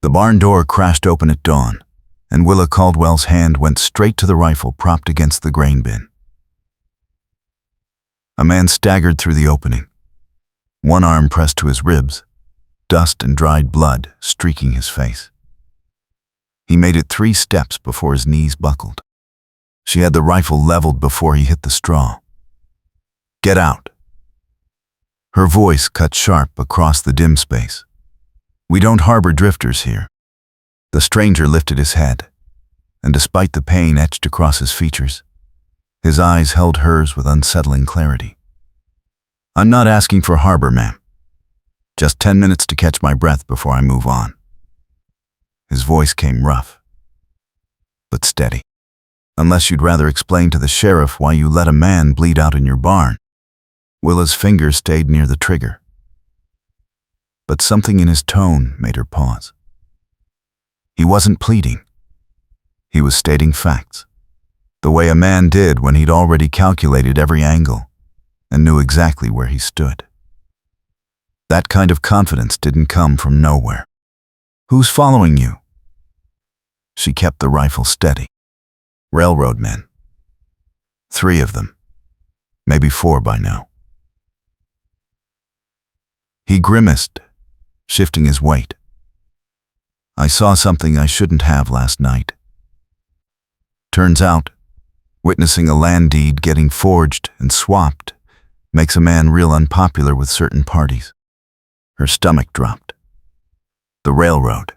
The barn door crashed open at dawn, and Willa Caldwell's hand went straight to the rifle propped against the grain bin. A man staggered through the opening, one arm pressed to his ribs, dust and dried blood streaking his face. He made it 3 steps before his knees buckled. She had the rifle leveled before he hit the straw. "Get out." Her voice cut sharp across the dim space. "We don't harbor drifters here." The stranger lifted his head, and despite the pain etched across his features, his eyes held hers with unsettling clarity. "I'm not asking for harbor, ma'am. Just 10 minutes to catch my breath before I move on." His voice came rough, but steady. "Unless you'd rather explain to the sheriff why you let a man bleed out in your barn." Willa's fingers stayed near the trigger, but something in his tone made her pause. He wasn't pleading. He was stating facts, the way a man did when he'd already calculated every angle and knew exactly where he stood. That kind of confidence didn't come from nowhere. "Who's following you?" She kept the rifle steady. "Railroad men. 3 of them. Maybe 4 by now." He grimaced, shifting his weight. "I saw something I shouldn't have last night. Turns out, witnessing a land deed getting forged and swapped makes a man real unpopular with certain parties." Her stomach dropped. The railroad.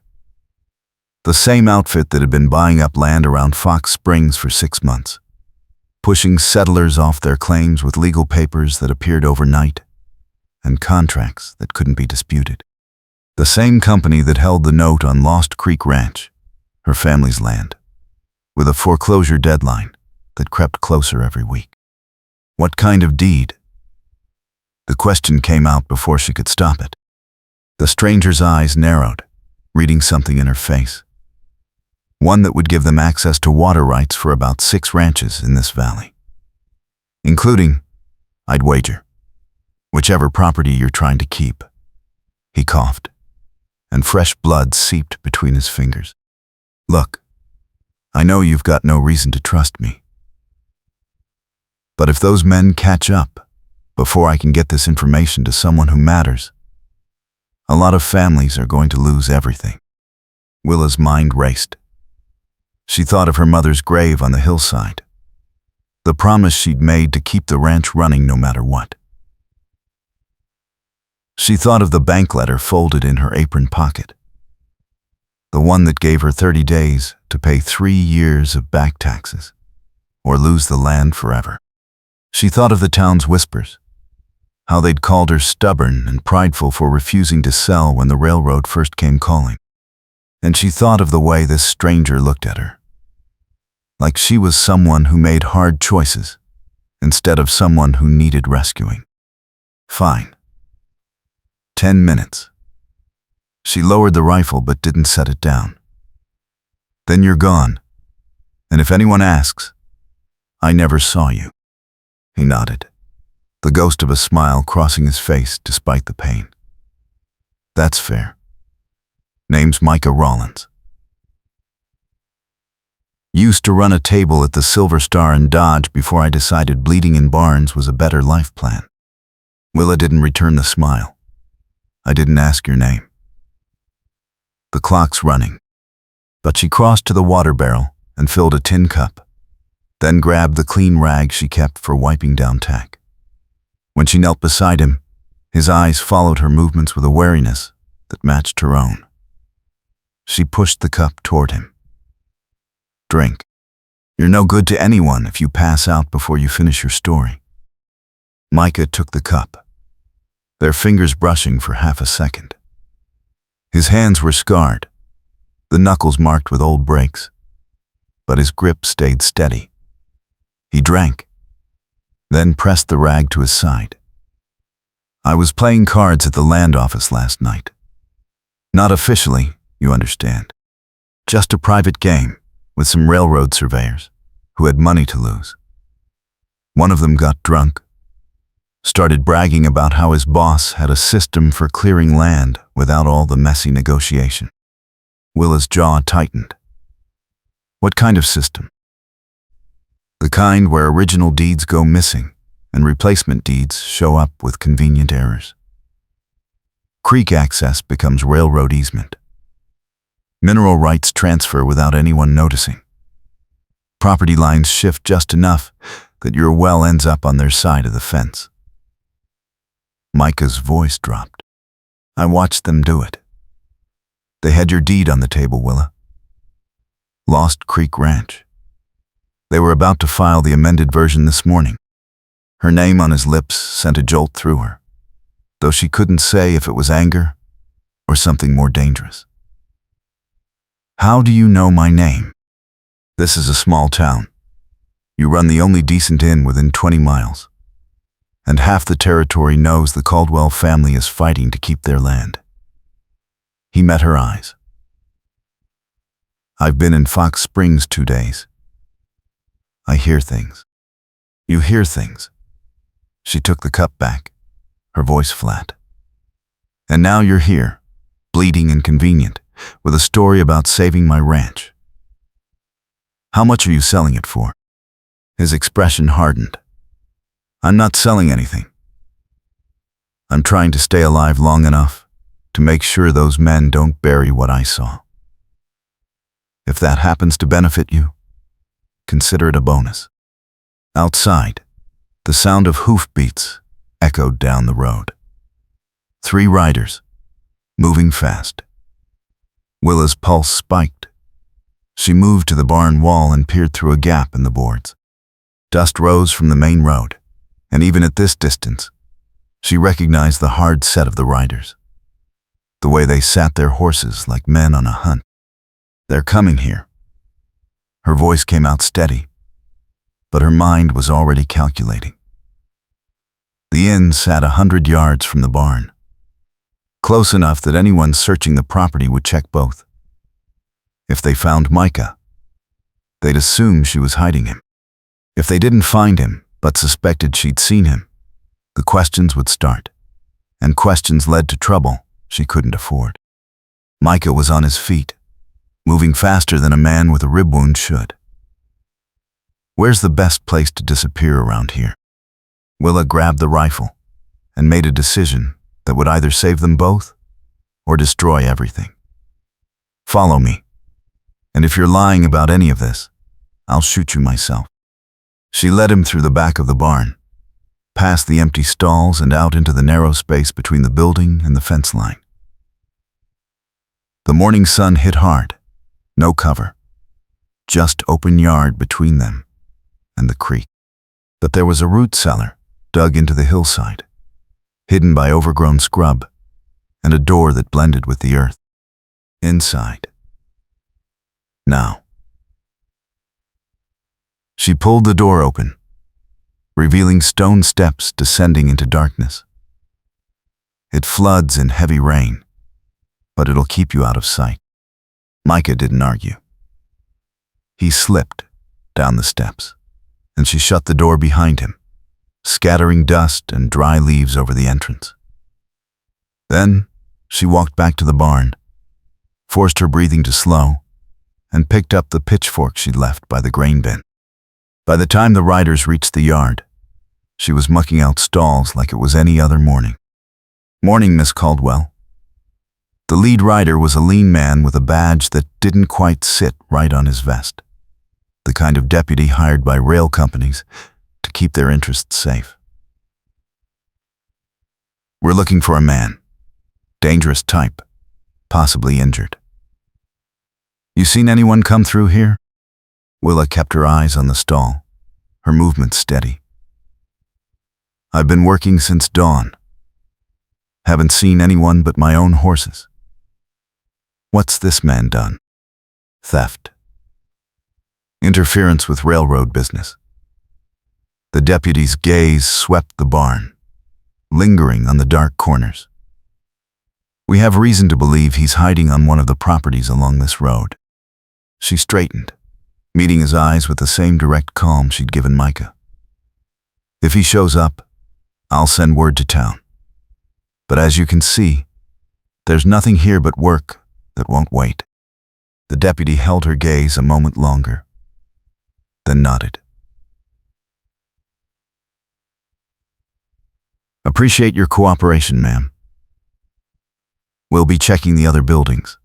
The same outfit that had been buying up land around Fox Springs for 6 months, pushing settlers off their claims with legal papers that appeared overnight and contracts that couldn't be disputed. The same company that held the note on Lost Creek Ranch, her family's land, with a foreclosure deadline that crept closer every week. What kind of deed? The question came out before she could stop it. The stranger's eyes narrowed, reading something in her face. One that would give them access to water rights for about 6 ranches in this valley, including, I'd wager, whichever property you're trying to keep. He coughed, and fresh blood seeped between his fingers. "Look, I know you've got no reason to trust me. But if those men catch up before I can get this information to someone who matters, a lot of families are going to lose everything." Willa's mind raced. She thought of her mother's grave on the hillside, the promise she'd made to keep the ranch running no matter what. She thought of the bank letter folded in her apron pocket, the one that gave her 30 days to pay 3 years of back taxes or lose the land forever. She thought of the town's whispers, how they'd called her stubborn and prideful for refusing to sell when the railroad first came calling. And she thought of the way this stranger looked at her, like she was someone who made hard choices instead of someone who needed rescuing. Fine. 10 minutes. She lowered the rifle but didn't set it down. "Then you're gone. And if anyone asks, I never saw you." He nodded, the ghost of a smile crossing his face despite the pain. "That's fair. Name's Micah Rawlins. Used to run a table at the Silver Star in Dodge before I decided bleeding in barns was a better life plan." Willa didn't return the smile. "I didn't ask your name." The clock's running, but she crossed to the water barrel and filled a tin cup, then grabbed the clean rag she kept for wiping down tack. When she knelt beside him, his eyes followed her movements with a wariness that matched her own. She pushed the cup toward him. "Drink. You're no good to anyone if you pass out before you finish your story." Micah took the cup, their fingers brushing for half a second. His hands were scarred, the knuckles marked with old breaks, but his grip stayed steady. He drank, then pressed the rag to his side. "I was playing cards at the land office last night. Not officially, you understand. Just a private game with some railroad surveyors who had money to lose. One of them got drunk, started bragging about how his boss had a system for clearing land without all the messy negotiation. Willa's jaw tightened. What kind of system? The kind where original deeds go missing and replacement deeds show up with convenient errors. Creek access becomes railroad easement. Mineral rights transfer without anyone noticing. Property lines shift just enough that your well ends up on their side of the fence. Micah's voice dropped. I watched them do it. They had your deed on the table, Willa. Lost Creek Ranch. They were about to file the amended version this morning. Her name on his lips sent a jolt through her, though she couldn't say if it was anger or something more dangerous. How do you know my name? This is a small town. You run the only decent inn within 20 miles. And half the territory knows the Caldwell family is fighting to keep their land. He met her eyes. I've been in Fox Springs 2 days. I hear things. You hear things. She took the cup back, her voice flat. And now you're here, bleeding and convenient, with a story about saving my ranch. How much are you selling it for? His expression hardened. I'm not selling anything. I'm trying to stay alive long enough to make sure those men don't bury what I saw. If that happens to benefit you, consider it a bonus. Outside, the sound of hoofbeats echoed down the road. 3 riders, moving fast. Willa's pulse spiked. She moved to the barn wall and peered through a gap in the boards. Dust rose from the main road, and even at this distance, she recognized the hard set of the riders. The way they sat their horses like men on a hunt. They're coming here. Her voice came out steady, but her mind was already calculating. The inn sat 100 yards from the barn, close enough that anyone searching the property would check both. If they found Micah, they'd assume she was hiding him. If they didn't find him, but suspected she'd seen him, the questions would start, and questions led to trouble she couldn't afford. Micah was on his feet, moving faster than a man with a rib wound should. Where's the best place to disappear around here? Willa grabbed the rifle and made a decision that would either save them both or destroy everything. Follow me, and if you're lying about any of this, I'll shoot you myself. She led him through the back of the barn, past the empty stalls and out into the narrow space between the building and the fence line. The morning sun hit hard, no cover, just open yard between them and the creek. But there was a root cellar dug into the hillside, hidden by overgrown scrub, and a door that blended with the earth. Inside. Now. She pulled the door open, revealing stone steps descending into darkness. It floods in heavy rain, but it'll keep you out of sight. Micah didn't argue. He slipped down the steps, and she shut the door behind him, scattering dust and dry leaves over the entrance. Then she walked back to the barn, forced her breathing to slow, and picked up the pitchfork she'd left by the grain bin. By the time the riders reached the yard, she was mucking out stalls like it was any other morning. Morning, Miss Caldwell. The lead rider was a lean man with a badge that didn't quite sit right on his vest, the kind of deputy hired by rail companies to keep their interests safe. We're looking for a man, dangerous type, possibly injured. You seen anyone come through here? Willa kept her eyes on the stall, her movements steady. I've been working since dawn. Haven't seen anyone but my own horses. What's this man done? Theft. Interference with railroad business. The deputy's gaze swept the barn, lingering on the dark corners. We have reason to believe he's hiding on one of the properties along this road. She straightened, meeting his eyes with the same direct calm she'd given Micah. If he shows up, I'll send word to town. But as you can see, there's nothing here but work that won't wait. The deputy held her gaze a moment longer, then nodded. Appreciate your cooperation, ma'am. We'll be checking the other buildings.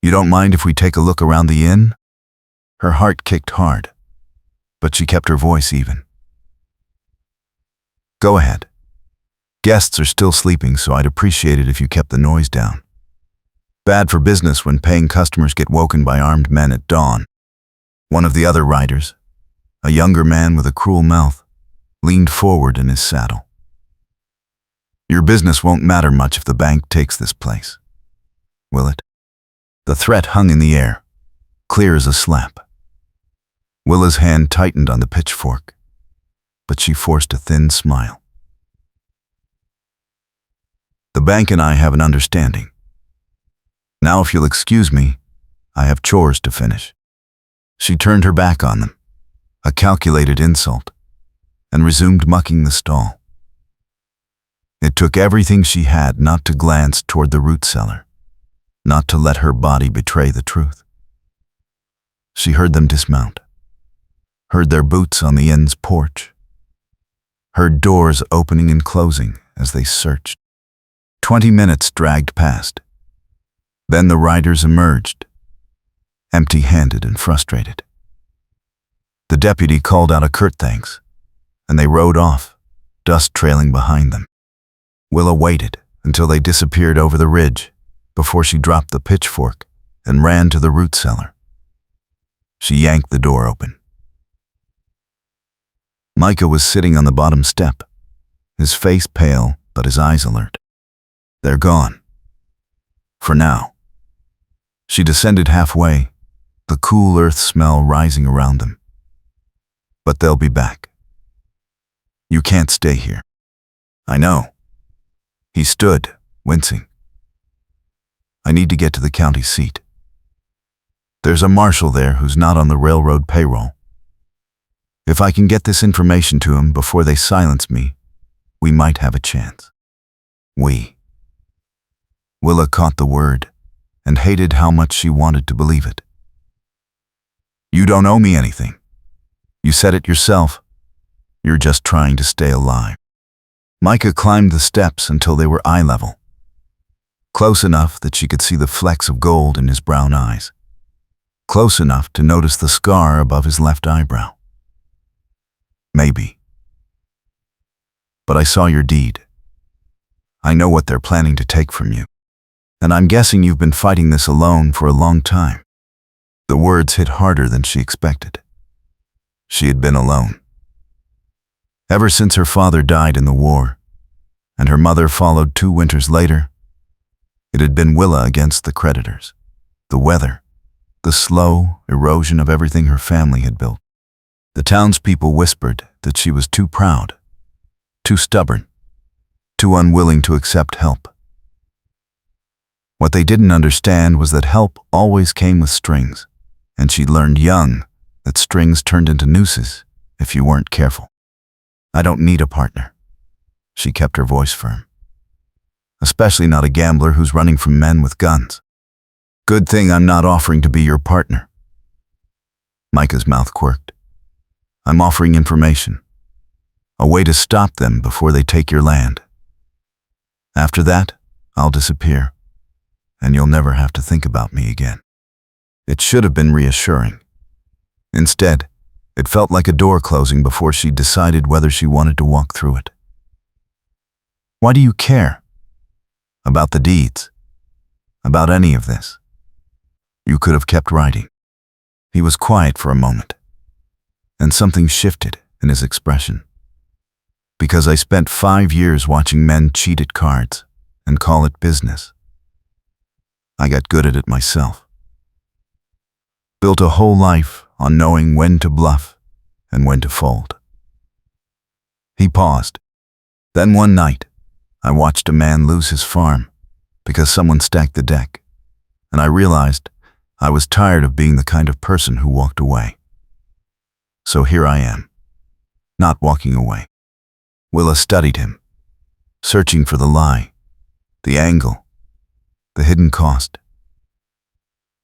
You don't mind if we take a look around the inn? Her heart kicked hard, but she kept her voice even. Go ahead. Guests are still sleeping, so I'd appreciate it if you kept the noise down. Bad for business when paying customers get woken by armed men at dawn. One of the other riders, a younger man with a cruel mouth, leaned forward in his saddle. Your business won't matter much if the bank takes this place, will it? The threat hung in the air, clear as a slap. Willa's hand tightened on the pitchfork, but she forced a thin smile. The bank and I have an understanding. Now, if you'll excuse me, I have chores to finish. She turned her back on them, a calculated insult, and resumed mucking the stall. It took everything she had not to glance toward the root cellar, not to let her body betray the truth. She heard them dismount, heard their boots on the inn's porch, heard doors opening and closing as they searched. 20 minutes dragged past. Then the riders emerged, empty-handed and frustrated. The deputy called out a curt thanks, and they rode off, dust trailing behind them. Willa waited until they disappeared over the ridge before she dropped the pitchfork and ran to the root cellar. She yanked the door open. Micah was sitting on the bottom step, his face pale but his eyes alert. They're gone. For now. She descended halfway, the cool earth smell rising around them. But they'll be back. You can't stay here. I know. He stood, wincing. I need to get to the county seat. There's a marshal there who's not on the railroad payroll. If I can get this information to him before they silence me, we might have a chance. Willa caught the word and hated how much she wanted to believe it. You don't owe me anything. You said it yourself. You're just trying to stay alive. Micah climbed the steps until they were eye level, close enough that she could see the flecks of gold in his brown eyes, close enough to notice the scar above his left eyebrow. Maybe. But I saw your deed. I know what they're planning to take from you. And I'm guessing you've been fighting this alone for a long time. The words hit harder than she expected. She had been alone. Ever since her father died in the war, and her mother followed 2 winters later, it had been Willa against the creditors, the weather, the slow erosion of everything her family had built. The townspeople whispered that she was too proud, too stubborn, too unwilling to accept help. What they didn't understand was that help always came with strings, and she'd learned young that strings turned into nooses if you weren't careful. I don't need a partner. She kept her voice firm. Especially not a gambler who's running from men with guns. Good thing I'm not offering to be your partner. Micah's mouth quirked. I'm offering information. A way to stop them before they take your land. After that, I'll disappear, and you'll never have to think about me again. It should have been reassuring. Instead, it felt like a door closing before she decided whether she wanted to walk through it. Why do you care? About the deeds? About any of this? You could have kept writing. He was quiet for a moment, and something shifted in his expression. Because I spent 5 years watching men cheat at cards and call it business. I got good at it myself. Built a whole life on knowing when to bluff and when to fold. He paused. Then one night, I watched a man lose his farm because someone stacked the deck, and I realized I was tired of being the kind of person who walked away. So here I am, not walking away. Willa studied him, searching for the lie, the angle, the hidden cost.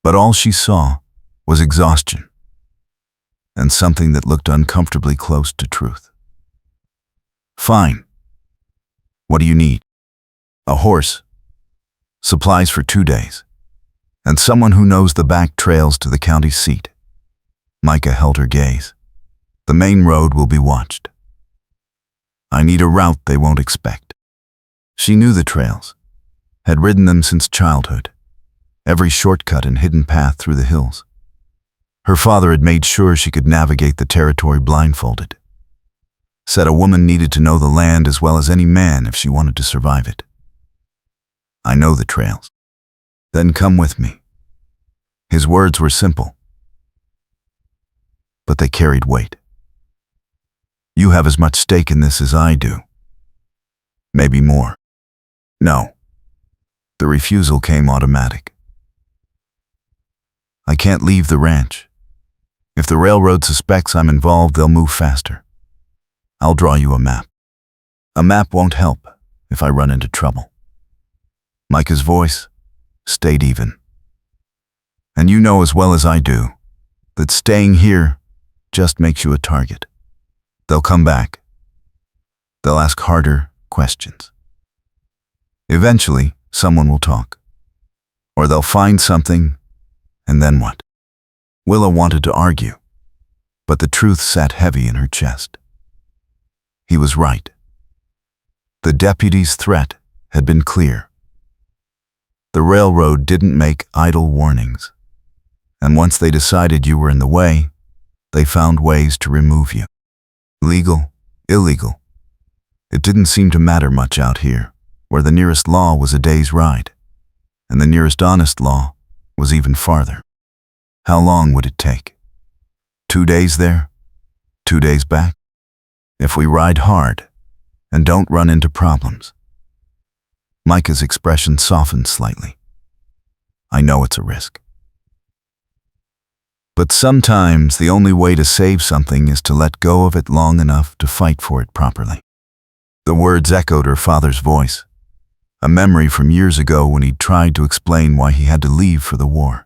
But all she saw was exhaustion and something that looked uncomfortably close to truth. Fine. What do you need? A horse, supplies for 2 days, and someone who knows the back trails to the county seat. Micah held her gaze. The main road will be watched. I need a route they won't expect. She knew the trails, had ridden them since childhood, every shortcut and hidden path through the hills. Her father had made sure she could navigate the territory blindfolded. Said a woman needed to know the land as well as any man if she wanted to survive it. I know the trails. Then come with me. His words were simple, but they carried weight. You have as much stake in this as I do. Maybe more. No. The refusal came automatic. I can't leave the ranch. If the railroad suspects I'm involved, they'll move faster. I'll draw you a map. A map won't help if I run into trouble. Micah's voice stayed even. And you know as well as I do that staying here just makes you a target. They'll come back. They'll ask harder questions. Eventually, someone will talk. Or they'll find something, and then what? Willa wanted to argue, but the truth sat heavy in her chest. He was right. The deputy's threat had been clear. The railroad didn't make idle warnings, and once they decided you were in the way, they found ways to remove you. Legal, illegal. It didn't seem to matter much out here, where the nearest law was a day's ride, and the nearest honest law was even farther. How long would it take? 2 days there? 2 days back? If we ride hard and don't run into problems. Micah's expression softened slightly. I know it's a risk. But sometimes the only way to save something is to let go of it long enough to fight for it properly. The words echoed her father's voice, a memory from years ago when he'd tried to explain why he had to leave for the war.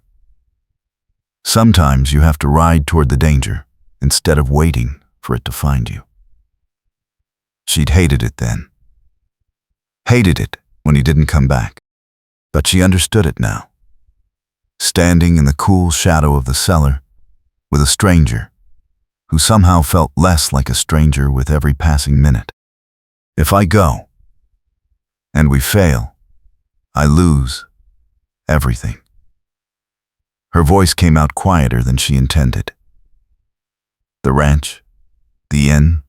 Sometimes you have to ride toward the danger instead of waiting for it to find you. She'd hated it then. Hated it when he didn't come back. But she understood it now. Standing in the cool shadow of the cellar with a stranger who somehow felt less like a stranger with every passing minute. If I go and we fail, I lose everything. Her voice came out quieter than she intended. The ranch, the inn,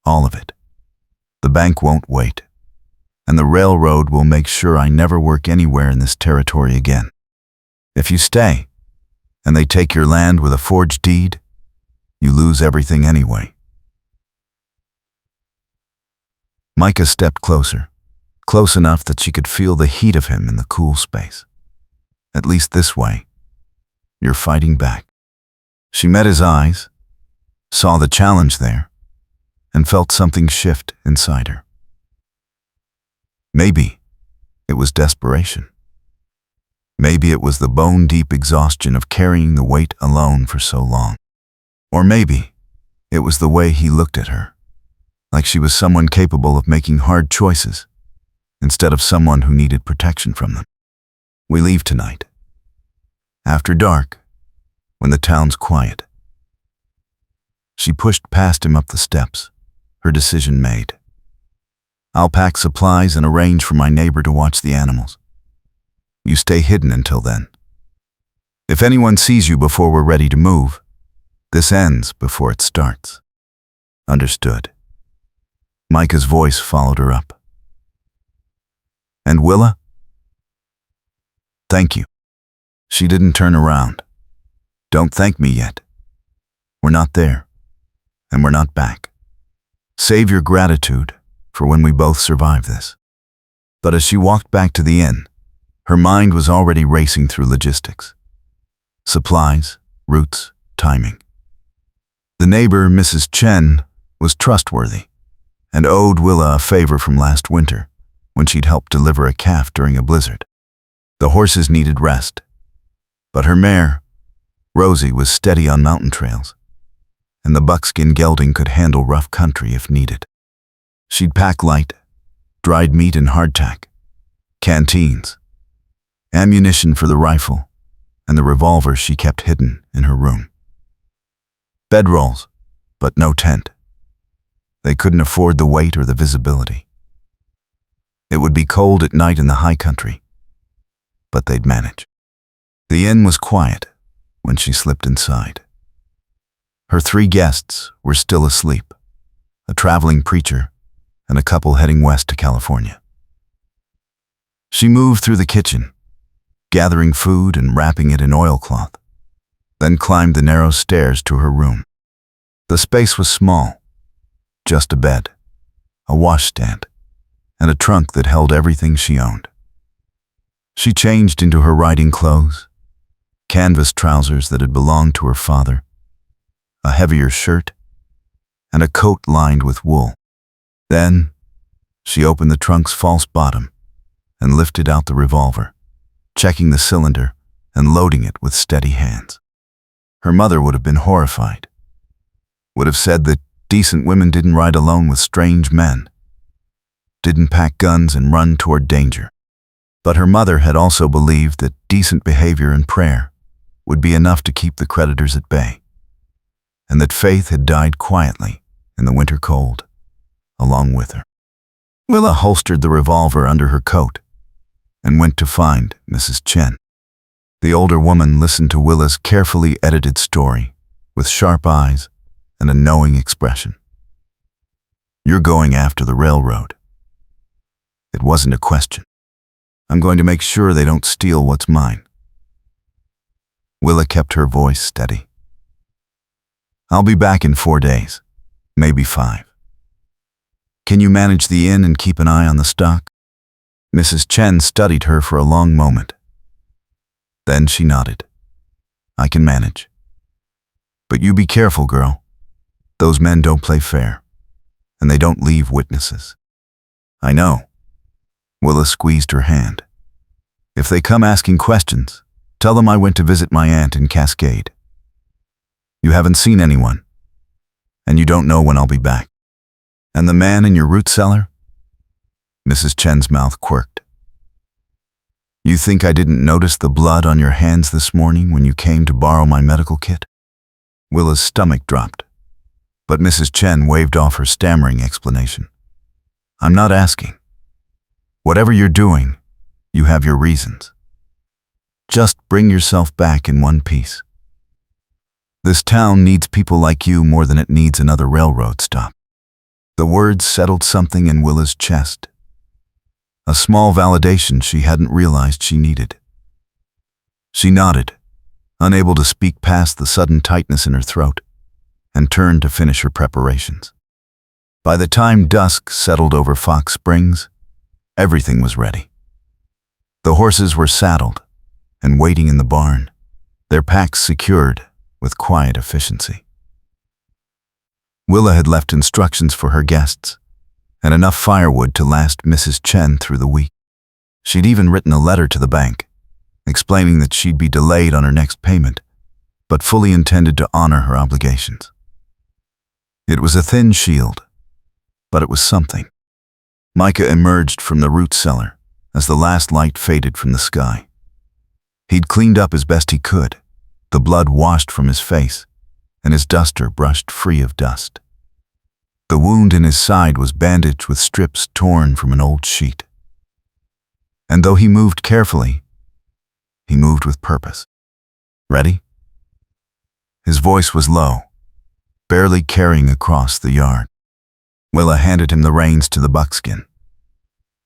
all of it. The bank won't wait, and the railroad will make sure I never work anywhere in this territory again. If you stay, and they take your land with a forged deed, you lose everything anyway. Micah stepped closer, close enough that she could feel the heat of him in the cool space. At least this way, you're fighting back. She met his eyes, saw the challenge there, and felt something shift inside her. Maybe it was desperation. Maybe it was the bone-deep exhaustion of carrying the weight alone for so long. Or maybe it was the way he looked at her, like she was someone capable of making hard choices, instead of someone who needed protection from them. We leave tonight. After dark, when the town's quiet. She pushed past him up the steps, her decision made. I'll pack supplies and arrange for my neighbor to watch the animals. You stay hidden until then. If anyone sees you before we're ready to move, this ends before it starts. Understood. Micah's voice followed her up. And Willa? Thank you. She didn't turn around. Don't thank me yet. We're not there, and we're not back. Save your gratitude for when we both survive this. But as she walked back to the inn, her mind was already racing through logistics. Supplies, routes, timing. The neighbor, Mrs. Chen, was trustworthy and owed Willa a favor from last winter when she'd helped deliver a calf during a blizzard. The horses needed rest, But her mare, Rosie, was steady on mountain trails, and the buckskin gelding could handle rough country if needed. She'd pack light, dried meat and hardtack, canteens, ammunition for the rifle, and the revolver she kept hidden in her room. Bedrolls, but no tent. They couldn't afford the weight or the visibility. It would be cold at night in the high country, but they'd manage. The inn was quiet when she slipped inside. Her 3 guests were still asleep, a traveling preacher and a couple heading west to California. She moved through the kitchen, gathering food and wrapping it in oilcloth, then climbed the narrow stairs to her room. The space was small, just a bed, a washstand, and a trunk that held everything she owned. She changed into her riding clothes, canvas trousers that had belonged to her father, a heavier shirt, and a coat lined with wool. Then, she opened the trunk's false bottom and lifted out the revolver, checking the cylinder and loading it with steady hands. Her mother would have been horrified, would have said that decent women didn't ride alone with strange men, didn't pack guns and run toward danger. But her mother had also believed that decent behavior and prayer would be enough to keep the creditors at bay, and that faith had died quietly in the winter cold along with her. Willa holstered the revolver under her coat and went to find Mrs. Chen. The older woman listened to Willa's carefully edited story with sharp eyes and a knowing expression. "You're going after the railroad." It wasn't a question. "I'm going to make sure they don't steal what's mine." Willa kept her voice steady. "I'll be back in 4 days, maybe 5. Can you manage the inn and keep an eye on the stock?" Mrs. Chen studied her for a long moment. Then she nodded. "I can manage. But you be careful, girl. Those men don't play fair, and they don't leave witnesses." "I know." Willa squeezed her hand. "If they come asking questions, tell them I went to visit my aunt in Cascade. You haven't seen anyone, and you don't know when I'll be back. And the man in your root cellar?" Mrs. Chen's mouth quirked. "You think I didn't notice the blood on your hands this morning when you came to borrow my medical kit?" Willa's stomach dropped, but Mrs. Chen waved off her stammering explanation. "I'm not asking. Whatever you're doing, you have your reasons. Just bring yourself back in one piece. This town needs people like you more than it needs another railroad stop." The words settled something in Willa's chest, a small validation she hadn't realized she needed. She nodded, unable to speak past the sudden tightness in her throat, and turned to finish her preparations. By the time dusk settled over Fox Springs, everything was ready. The horses were saddled and waiting in the barn, their packs secured with quiet efficiency. Willa had left instructions for her guests and enough firewood to last Mrs. Chen through the week. She'd even written a letter to the bank, explaining that she'd be delayed on her next payment, but fully intended to honor her obligations. It was a thin shield, but it was something. Micah emerged from the root cellar as the last light faded from the sky. He'd cleaned up as best he could, the blood washed from his face, and his duster brushed free of dust. The wound in his side was bandaged with strips torn from an old sheet. And though he moved carefully, he moved with purpose. "Ready?" His voice was low, barely carrying across the yard. Willa handed him the reins to the buckskin.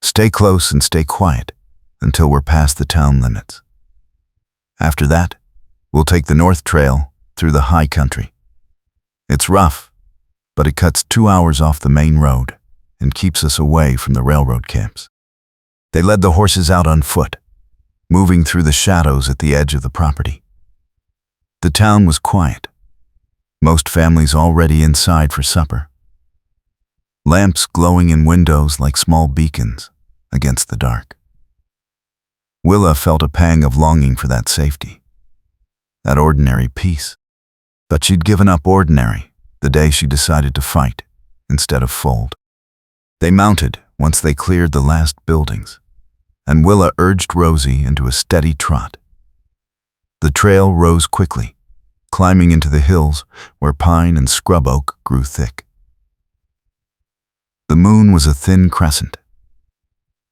"Stay close and stay quiet until we're past the town limits. After that, we'll take the north trail through the high country. It's rough, but it cuts 2 hours off the main road and keeps us away from the railroad camps." They led the horses out on foot, moving through the shadows at the edge of the property. The town was quiet, most families already inside for supper, lamps glowing in windows like small beacons against the dark. Willa felt a pang of longing for that safety, that ordinary peace. But she'd given up ordinary the day she decided to fight instead of fold. They mounted once they cleared the last buildings, and Willa urged Rosie into a steady trot. The trail rose quickly, climbing into the hills where pine and scrub oak grew thick. The moon was a thin crescent,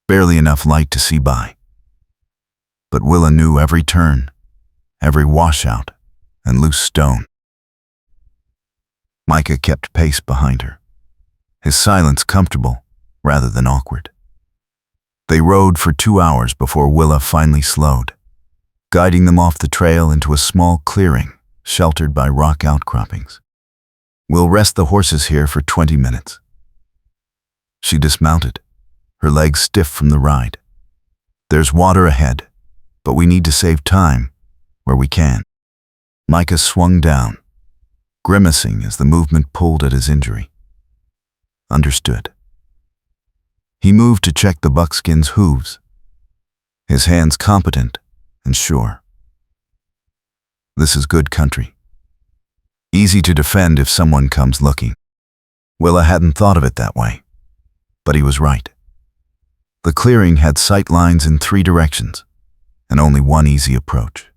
barely enough light to see by. But Willa knew every turn, every washout, and loose stone. Micah kept pace behind her, his silence comfortable rather than awkward. They rode for 2 hours before Willa finally slowed, guiding them off the trail into a small clearing sheltered by rock outcroppings. "We'll rest the horses here for 20 minutes. She dismounted, her legs stiff from the ride. "There's water ahead, but we need to save time where we can." Micah swung down, grimacing as the movement pulled at his injury. "Understood." He moved to check the buckskin's hooves, his hands competent and sure. This is good country. Easy to defend if someone comes looking. Willa hadn't thought of it that way, but he was right. The clearing had sight lines in 3 directions, and only one easy approach.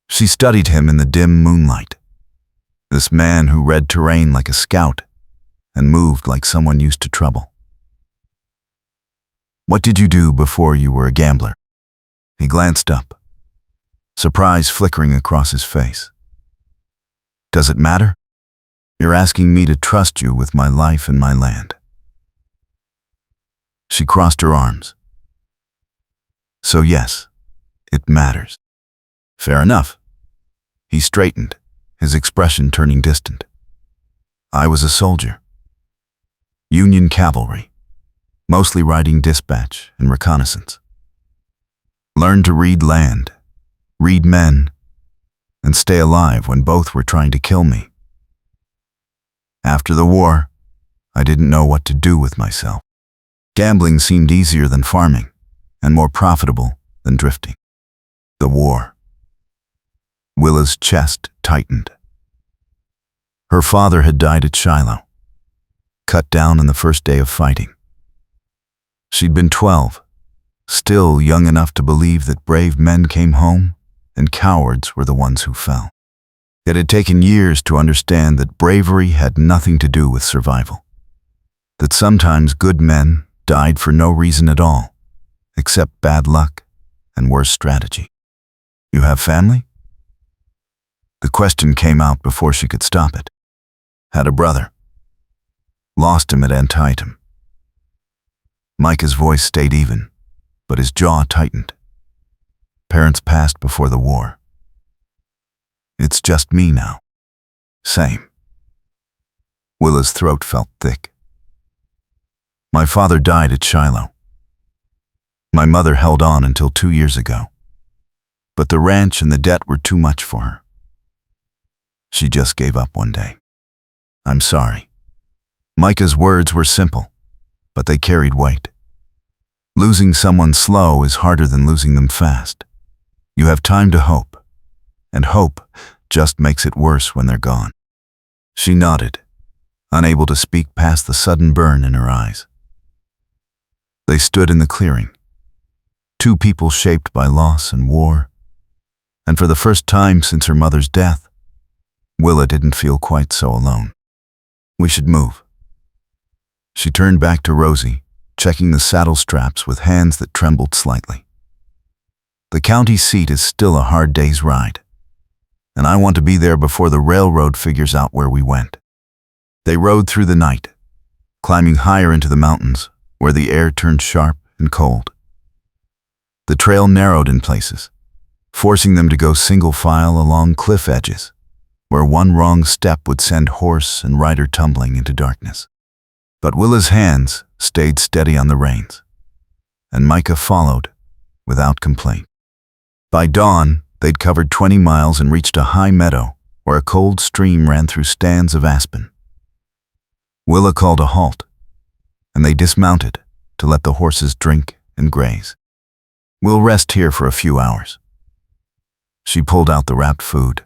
She studied him in the dim moonlight, this man who read terrain like a scout and moved like someone used to trouble. "What did you do before you were a gambler?" He glanced up, surprise flickering across his face. "Does it matter? You're asking me to trust you with my life and my land." She crossed her arms. "So yes, it matters." "Fair enough." He straightened, his expression turning distant. "I was a soldier. Union cavalry, mostly riding dispatch and reconnaissance. Learned to read land, read men, and stay alive when both were trying to kill me. After the war, I didn't know what to do with myself. Gambling seemed easier than farming, and more profitable than drifting. The war." Willa's chest tightened. Her father had died at Shiloh, cut down on the first day of fighting. She'd been 12, still young enough to believe that brave men came home and cowards were the ones who fell. It had taken years to understand that bravery had nothing to do with survival, that sometimes good men died for no reason at all, except bad luck and worse strategy. "You have family?" The question came out before she could stop it. "Had a brother. Lost him at Antietam." Micah's voice stayed even, but his jaw tightened. "Parents passed before the war. It's just me now." "Same." Willa's throat felt thick. "My father died at Shiloh. My mother held on until 2 years ago, but the ranch and the debt were too much for her. She just gave up one day. I'm sorry." Micah's words were simple, but they carried weight. Losing someone slow is harder than losing them fast. You have time to hope, and hope just makes it worse when they're gone. She nodded, unable to speak past the sudden burn in her eyes. They stood in the clearing, 2 people shaped by loss and war, and for the first time since her mother's death, Willa didn't feel quite so alone. "We should move." She turned back to Rosie, checking the saddle straps with hands that trembled slightly. "The county seat is still a hard day's ride, and I want to be there before the railroad figures out where we went." They rode through the night, climbing higher into the mountains where the air turned sharp and cold. The trail narrowed in places, forcing them to go single file along cliff edges, where one wrong step would send horse and rider tumbling into darkness. But Willa's hands stayed steady on the reins, and Micah followed without complaint. By dawn, they'd covered 20 miles and reached a high meadow where a cold stream ran through stands of aspen. Willa called a halt, and they dismounted to let the horses drink and graze. "We'll rest here for a few hours." She pulled out the wrapped food,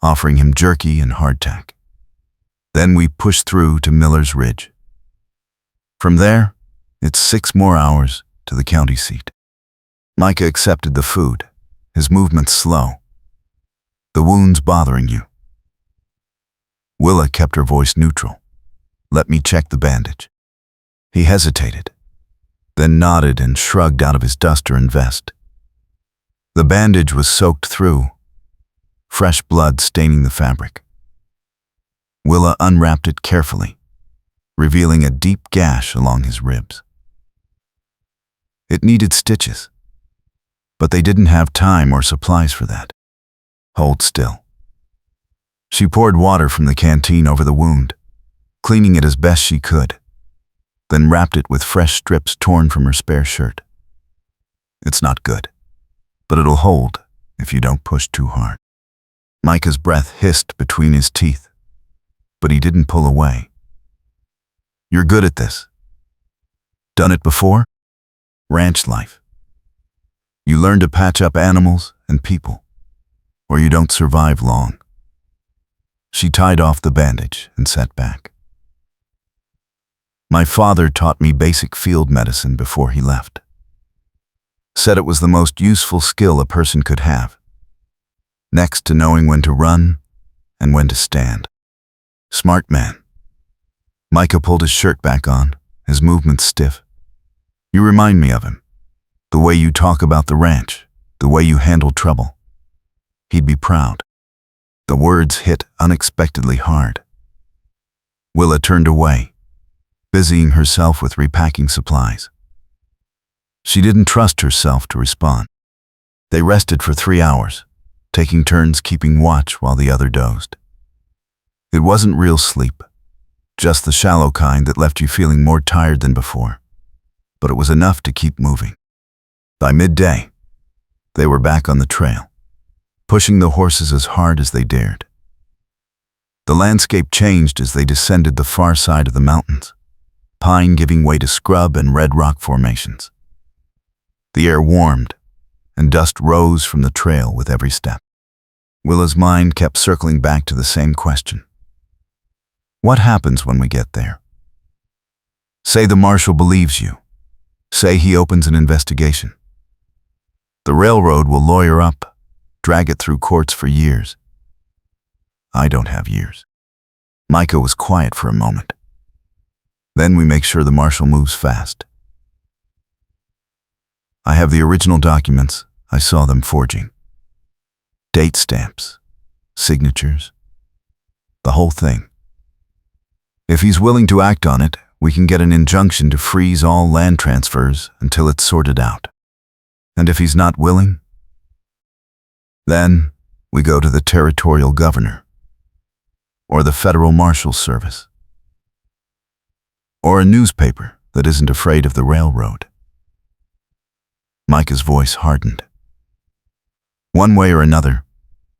offering him jerky and hardtack. Then we pushed through to Miller's Ridge. From there, it's 6 more hours to the county seat. Micah accepted the food, his movements slow. The wound's bothering you. Willa kept her voice neutral. Let me check the bandage. He hesitated, then nodded and shrugged out of his duster and vest. The bandage was soaked through, fresh blood staining the fabric. Willa unwrapped it carefully, revealing a deep gash along his ribs. It needed stitches, but they didn't have time or supplies for that. Hold still. She poured water from the canteen over the wound, cleaning it as best she could, then wrapped it with fresh strips torn from her spare shirt. It's not good, but it'll hold if you don't push too hard. Micah's breath hissed between his teeth, but he didn't pull away. You're good at this. Done it before? Ranch life. You learn to patch up animals and people, or you don't survive long. She tied off the bandage and sat back. My father taught me basic field medicine before he left. Said it was the most useful skill a person could have, next to knowing when to run and when to stand. Smart man. Micah pulled his shirt back on, his movements stiff. You remind me of him. The way you talk about the ranch, the way you handle trouble. He'd be proud. The words hit unexpectedly hard. Willa turned away, busying herself with repacking supplies. She didn't trust herself to respond. They rested for 3 hours, taking turns keeping watch while the other dozed. It wasn't real sleep, just the shallow kind that left you feeling more tired than before, but it was enough to keep moving. By midday, they were back on the trail, pushing the horses as hard as they dared. The landscape changed as they descended the far side of the mountains, pine giving way to scrub and red rock formations. The air warmed, and dust rose from the trail with every step. Willa's mind kept circling back to the same question. What happens when we get there? Say the marshal believes you. Say he opens an investigation. The railroad will lawyer up, drag it through courts for years. I don't have years. Micah was quiet for a moment. Then we make sure the marshal moves fast. I have the original documents. I saw them forging. Date stamps, signatures, the whole thing. If he's willing to act on it, we can get an injunction to freeze all land transfers until it's sorted out. And if he's not willing, then we go to the territorial governor, or the federal marshal's service, or a newspaper that isn't afraid of the railroad. Micah's voice hardened. One way or another,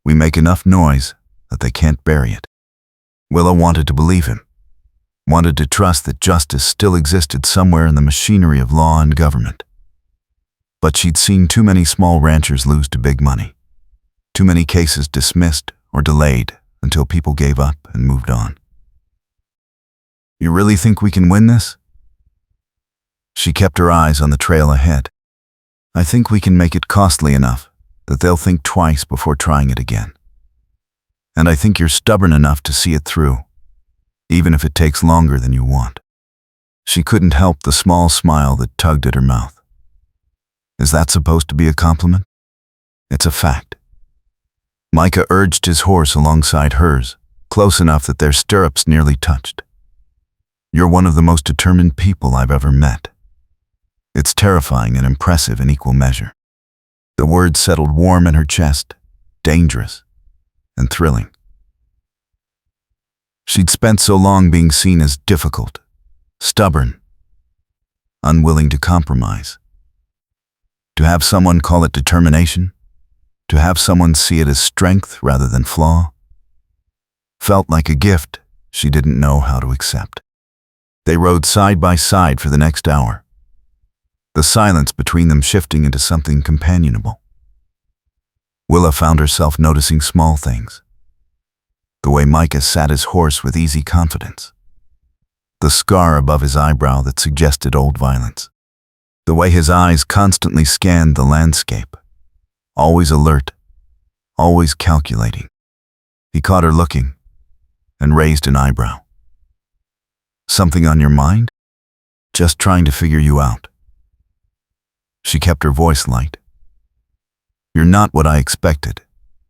we make enough noise that they can't bury it. Willa wanted to believe him, wanted to trust that justice still existed somewhere in the machinery of law and government. But she'd seen too many small ranchers lose to big money, too many cases dismissed or delayed until people gave up and moved on. You really think we can win this? She kept her eyes on the trail ahead. I think we can make it costly enough that they'll think twice before trying it again. And I think you're stubborn enough to see it through, even if it takes longer than you want. She couldn't help the small smile that tugged at her mouth. Is that supposed to be a compliment? It's a fact. Micah urged his horse alongside hers, close enough that their stirrups nearly touched. You're one of the most determined people I've ever met. It's terrifying and impressive in equal measure. The words settled warm in her chest, dangerous and thrilling. She'd spent so long being seen as difficult, stubborn, unwilling to compromise. To have someone call it determination, to have someone see it as strength rather than flaw, felt like a gift she didn't know how to accept. They rode side by side for the next hour, the silence between them shifting into something companionable. Willa found herself noticing small things. The way Micah sat his horse with easy confidence. The scar above his eyebrow that suggested old violence. The way his eyes constantly scanned the landscape. Always alert, always calculating. He caught her looking and raised an eyebrow. Something on your mind? Just trying to figure you out. She kept her voice light. You're not what I expected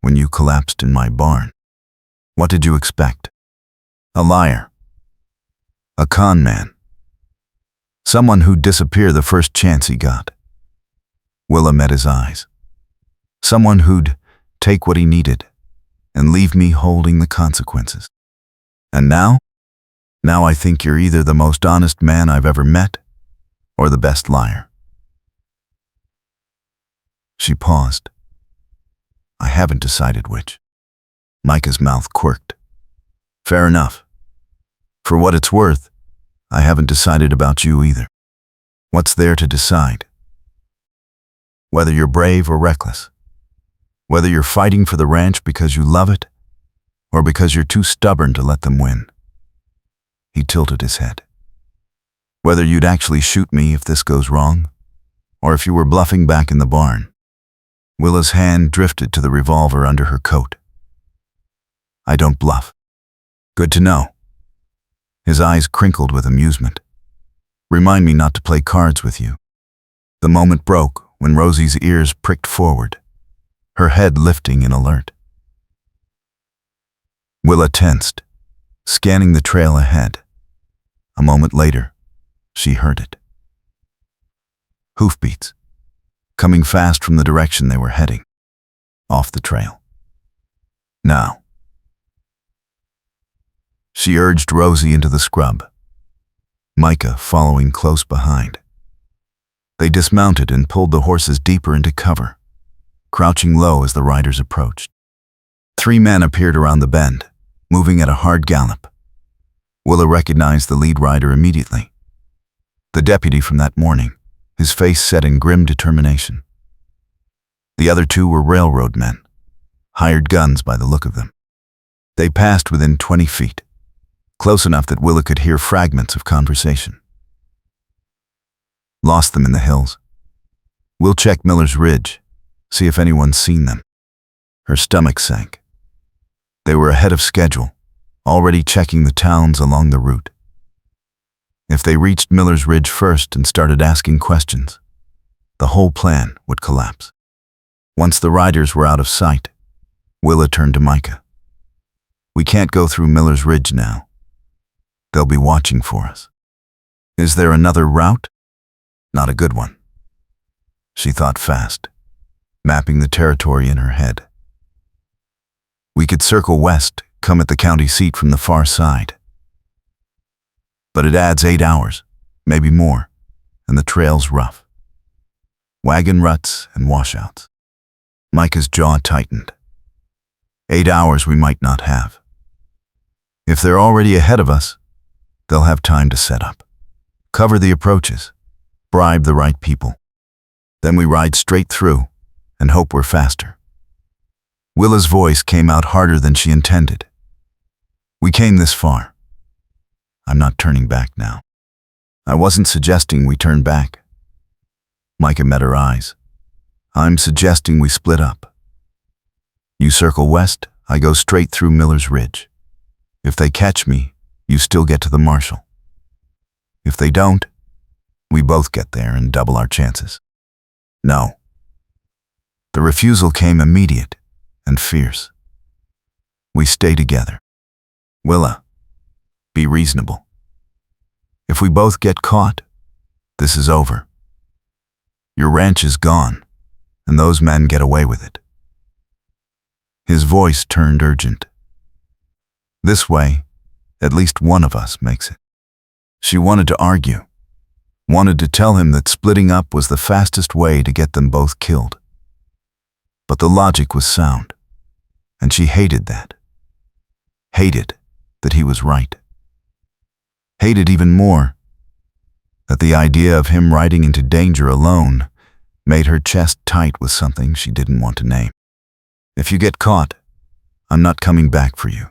when you collapsed in my barn. What did you expect? A liar. A con man. Someone who'd disappear the first chance he got. Willa met his eyes. Someone who'd take what he needed and leave me holding the consequences. And now? Now I think you're either the most honest man I've ever met or the best liar. She paused. I haven't decided which. Micah's mouth quirked. Fair enough. For what it's worth, I haven't decided about you either. What's there to decide? Whether you're brave or reckless. Whether you're fighting for the ranch because you love it, or because you're too stubborn to let them win. He tilted his head. Whether you'd actually shoot me if this goes wrong, or if you were bluffing back in the barn. Willa's hand drifted to the revolver under her coat. I don't bluff. Good to know. His eyes crinkled with amusement. Remind me not to play cards with you. The moment broke when Rosie's ears pricked forward, her head lifting in alert. Willa tensed, scanning the trail ahead. A moment later, she heard it. Hoofbeats, coming fast from the direction they were heading, off the trail. Now. She urged Rosie into the scrub, Micah following close behind. They dismounted and pulled the horses deeper into cover, crouching low as the riders approached. 3 men appeared around the bend, moving at a hard gallop. Willa recognized the lead rider immediately. The deputy from that morning, his face set in grim determination. The other 2 were railroad men, hired guns by the look of them. They passed within 20 feet, close enough that Willa could hear fragments of conversation. Lost them in the hills. We'll check Miller's Ridge, see if anyone's seen them. Her stomach sank. They were ahead of schedule, already checking the towns along the route. If they reached Miller's Ridge first and started asking questions, the whole plan would collapse. Once the riders were out of sight, Willa turned to Micah. We can't go through Miller's Ridge now. They'll be watching for us. Is there another route? Not a good one. She thought fast, mapping the territory in her head. We could circle west, come at the county seat from the far side. But it adds 8 hours, maybe more, and the trail's rough. Wagon ruts and washouts. Micah's jaw tightened. 8 hours we might not have. If they're already ahead of us, they'll have time to set up. Cover the approaches, bribe the right people. Then we ride straight through and hope we're faster. Willa's voice came out harder than she intended. We came this far. I'm not turning back now. I wasn't suggesting we turn back. Micah met her eyes. I'm suggesting we split up. You circle west, I go straight through Miller's Ridge. If they catch me, you still get to the marshal. If they don't, we both get there and double our chances. No. The refusal came immediate and fierce. We stay together. Willa, be reasonable. If we both get caught, this is over. Your ranch is gone, and those men get away with it. His voice turned urgent. This way, at least one of us makes it. She wanted to argue, wanted to tell him that splitting up was the fastest way to get them both killed. But the logic was sound, and she hated that. Hated that he was right. Hated even more that the idea of him riding into danger alone made her chest tight with something she didn't want to name. If you get caught, I'm not coming back for you."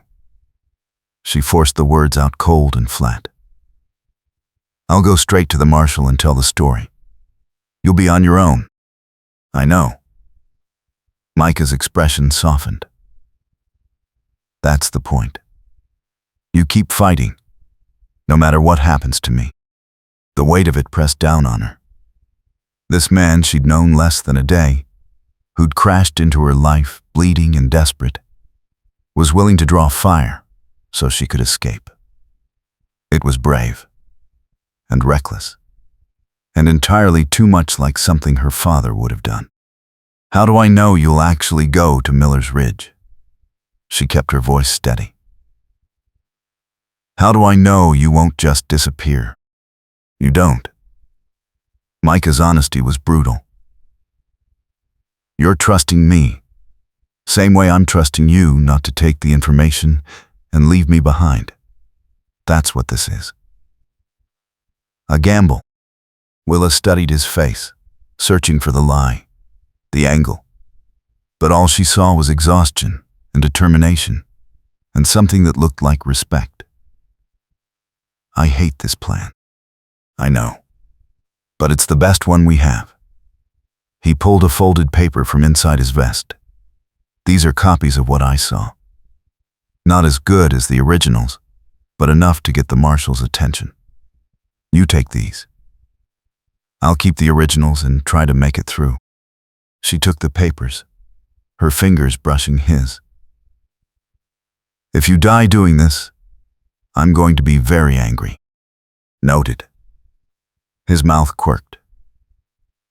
She forced the words out cold and flat. "I'll go straight to the marshal and tell the story. You'll be on your own." "I know." Micah's expression softened. "That's the point. You keep fighting, no matter what happens to me." The weight of it pressed down on her. This man she'd known less than a day, who'd crashed into her life, bleeding and desperate, was willing to draw fire so she could escape. It was brave and reckless, and entirely too much like something her father would have done. "How do I know you'll actually go to Miller's Ridge?" She kept her voice steady. "How do I know you won't just disappear?" "You don't." Micah's honesty was brutal. "You're trusting me, same way I'm trusting you not to take the information and leave me behind. That's what this is." A gamble. Willa studied his face, searching for the lie, the angle. But all she saw was exhaustion and determination, and something that looked like respect. "I hate this plan." "I know. But it's the best one we have." He pulled a folded paper from inside his vest. "These are copies of what I saw. Not as good as the originals, but enough to get the marshal's attention. You take these. I'll keep the originals and try to make it through." She took the papers, her fingers brushing his. "If you die doing this, I'm going to be very angry." "Noted." His mouth quirked.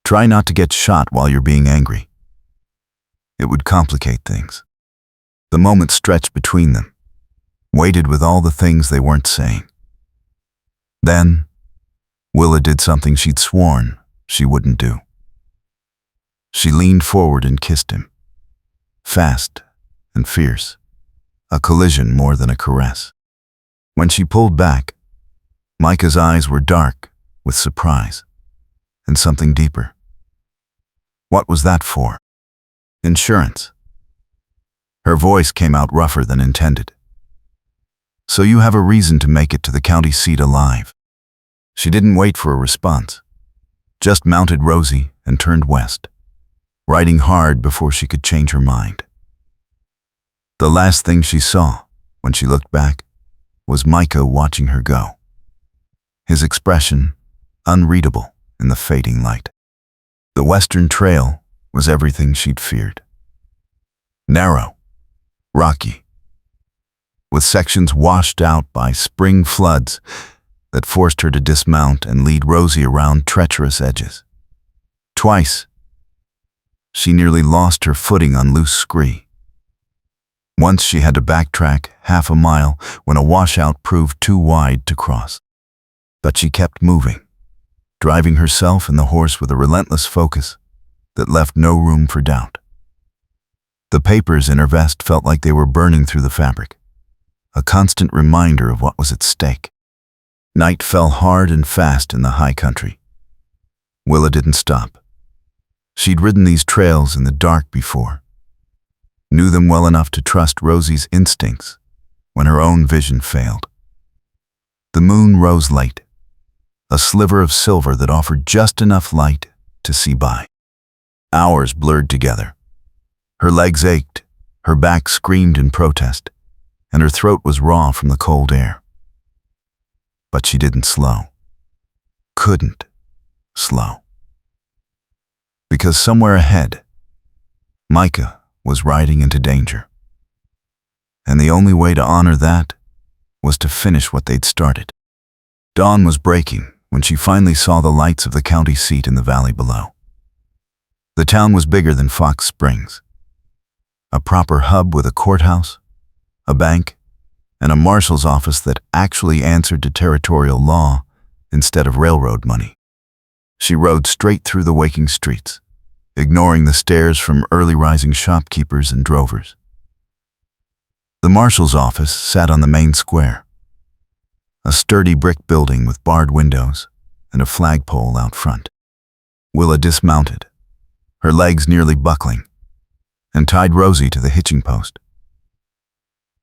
"Try not to get shot while you're being angry. It would complicate things." The moment stretched between them, weighted with all the things they weren't saying. Then, Willa did something she'd sworn she wouldn't do. She leaned forward and kissed him. Fast and fierce, a collision more than a caress. When she pulled back, Micah's eyes were dark with surprise and something deeper. "What was that for?" "Insurance." Her voice came out rougher than intended. "So you have a reason to make it to the county seat alive." She didn't wait for a response, just mounted Rosie and turned west, riding hard before she could change her mind. The last thing she saw, when she looked back, was Micah watching her go. His expression unreadable in the fading light. The Western Trail was everything she'd feared. Narrow, rocky, with sections washed out by spring floods that forced her to dismount and lead Rosie around treacherous edges. Twice, she nearly lost her footing on loose scree. Once she had to backtrack half a mile when a washout proved too wide to cross. But she kept moving, driving herself and the horse with a relentless focus that left no room for doubt. The papers in her vest felt like they were burning through the fabric, a constant reminder of what was at stake. Night fell hard and fast in the high country. Willa didn't stop. She'd ridden these trails in the dark before, knew them well enough to trust Rosie's instincts when her own vision failed. The moon rose late, a sliver of silver that offered just enough light to see by. Hours blurred together. Her legs ached, her back screamed in protest, and her throat was raw from the cold air. But she didn't slow. Couldn't slow. Because somewhere ahead, Micah was riding into danger. And the only way to honor that was to finish what they'd started. Dawn was breaking when she finally saw the lights of the county seat in the valley below. The town was bigger than Fox Springs. A proper hub with a courthouse, a bank, and a marshal's office that actually answered to territorial law instead of railroad money. She rode straight through the waking streets, ignoring the stares from early-rising shopkeepers and drovers. The marshal's office sat on the main square, a sturdy brick building with barred windows and a flagpole out front. Willa dismounted, her legs nearly buckling, and tied Rosie to the hitching post.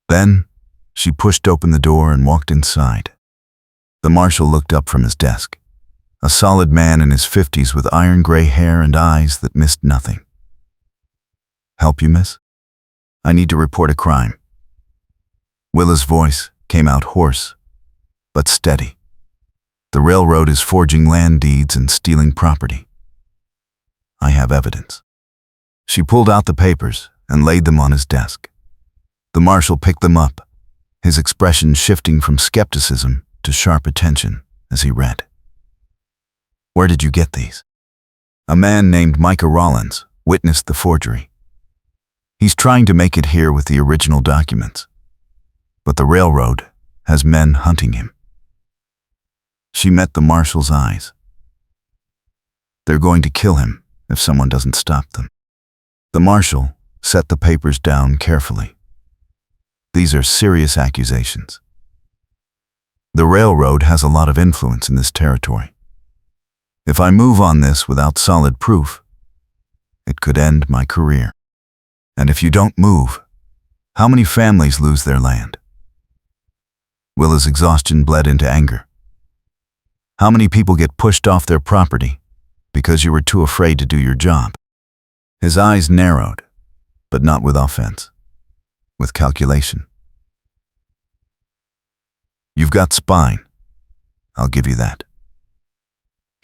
Then, she pushed open the door and walked inside. The marshal looked up from his desk, a solid man in his 50s with iron-gray hair and eyes that missed nothing. "Help you, miss? I need to report a crime." Willa's voice came out hoarse, but steady. "The railroad is forging land deeds and stealing property. I have evidence." She pulled out the papers and laid them on his desk. The marshal picked them up, his expression shifting from skepticism to sharp attention as he read. "Where did you get these?" "A man named Micah Rawlins witnessed the forgery. He's trying to make it here with the original documents, but the railroad has men hunting him." She met the marshal's eyes. "They're going to kill him if someone doesn't stop them." The marshal set the papers down carefully. "These are serious accusations. The railroad has a lot of influence in this territory. If I move on this without solid proof, it could end my career. And if you don't move, how many families lose their land?" Willa's exhaustion bled into anger. "How many people get pushed off their property because you were too afraid to do your job?" His eyes narrowed, but not with offense, with calculation. "You've got spine. I'll give you that."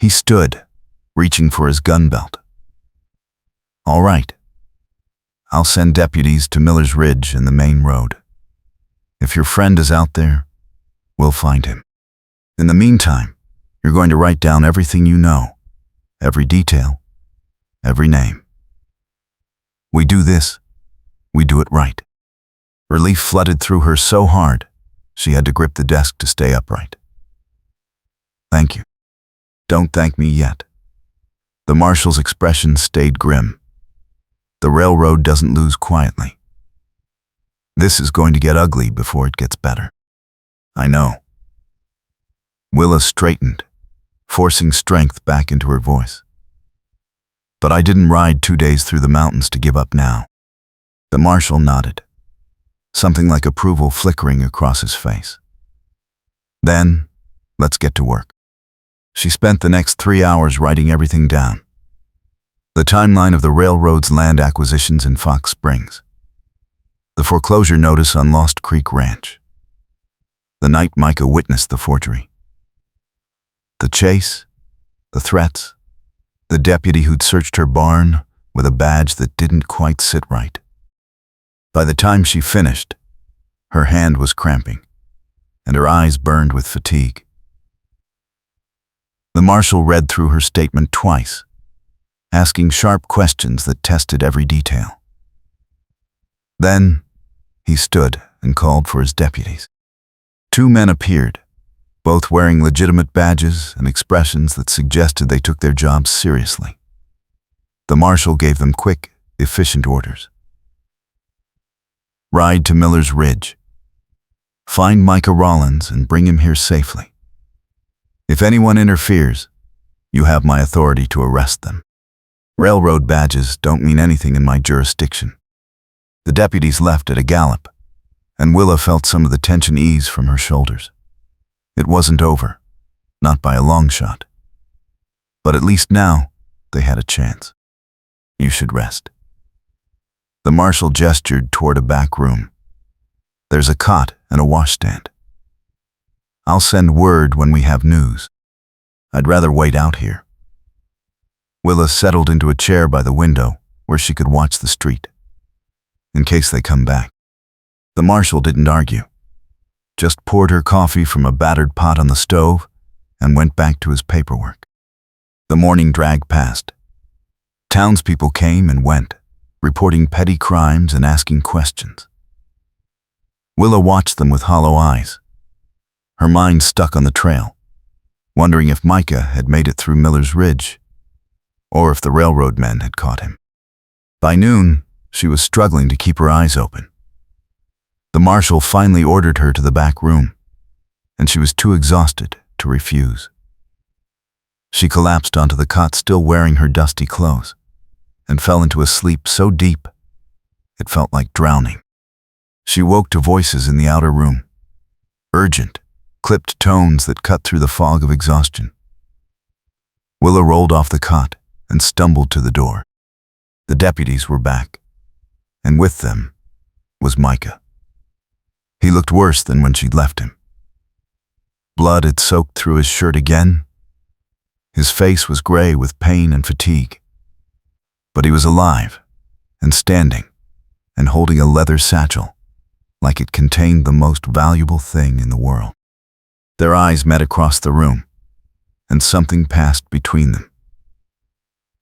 He stood, reaching for his gun belt. "All right. I'll send deputies to Miller's Ridge and the main road. If your friend is out there, we'll find him. In the meantime, you're going to write down everything you know, every detail, every name. We do this, we do it right." Relief flooded through her so hard, she had to grip the desk to stay upright. "Thank you." "Don't thank me yet." The marshal's expression stayed grim. "The railroad doesn't lose quietly. This is going to get ugly before it gets better." "I know." Willa straightened, forcing strength back into her voice. "But I didn't ride 2 days through the mountains to give up now." The marshal nodded, something like approval flickering across his face. "Then, let's get to work." She spent the next 3 hours writing everything down. The timeline of the railroad's land acquisitions in Fox Springs. The foreclosure notice on Lost Creek Ranch. The night Micah witnessed the forgery. The chase, the threats, the deputy who'd searched her barn with a badge that didn't quite sit right. By the time she finished, her hand was cramping, and her eyes burned with fatigue. The marshal read through her statement twice, asking sharp questions that tested every detail. Then, he stood and called for his deputies. 2 men appeared, both wearing legitimate badges and expressions that suggested they took their jobs seriously. The marshal gave them quick, efficient orders. "Ride to Miller's Ridge. Find Micah Rawlins and bring him here safely. If anyone interferes, you have my authority to arrest them. Railroad badges don't mean anything in my jurisdiction." The deputies left at a gallop, and Willa felt some of the tension ease from her shoulders. It wasn't over, not by a long shot. But at least now, they had a chance. "You should rest." The marshal gestured toward a back room. "There's a cot and a washstand. I'll send word when we have news. I'd rather wait out here." Willa settled into a chair by the window where she could watch the street, in case they come back. The marshal didn't argue, just poured her coffee from a battered pot on the stove and went back to his paperwork. The morning dragged past. Townspeople came and went, reporting petty crimes and asking questions. Willa watched them with hollow eyes, her mind stuck on the trail, wondering if Micah had made it through Miller's Ridge, or if the railroad men had caught him. By noon, she was struggling to keep her eyes open. The marshal finally ordered her to the back room, and she was too exhausted to refuse. She collapsed onto the cot still wearing her dusty clothes, and fell into a sleep so deep It felt like drowning. She woke to voices in the outer room. Urgent, clipped tones that cut through the fog of exhaustion. Willa rolled off the cot and stumbled to the door. The deputies were back, and with them was Micah. He looked worse than when she'd left him. Blood had soaked through his shirt again. His face was gray with pain and fatigue. But he was alive, and standing, and holding a leather satchel, like it contained the most valuable thing in the world. Their eyes met across the room, and something passed between them.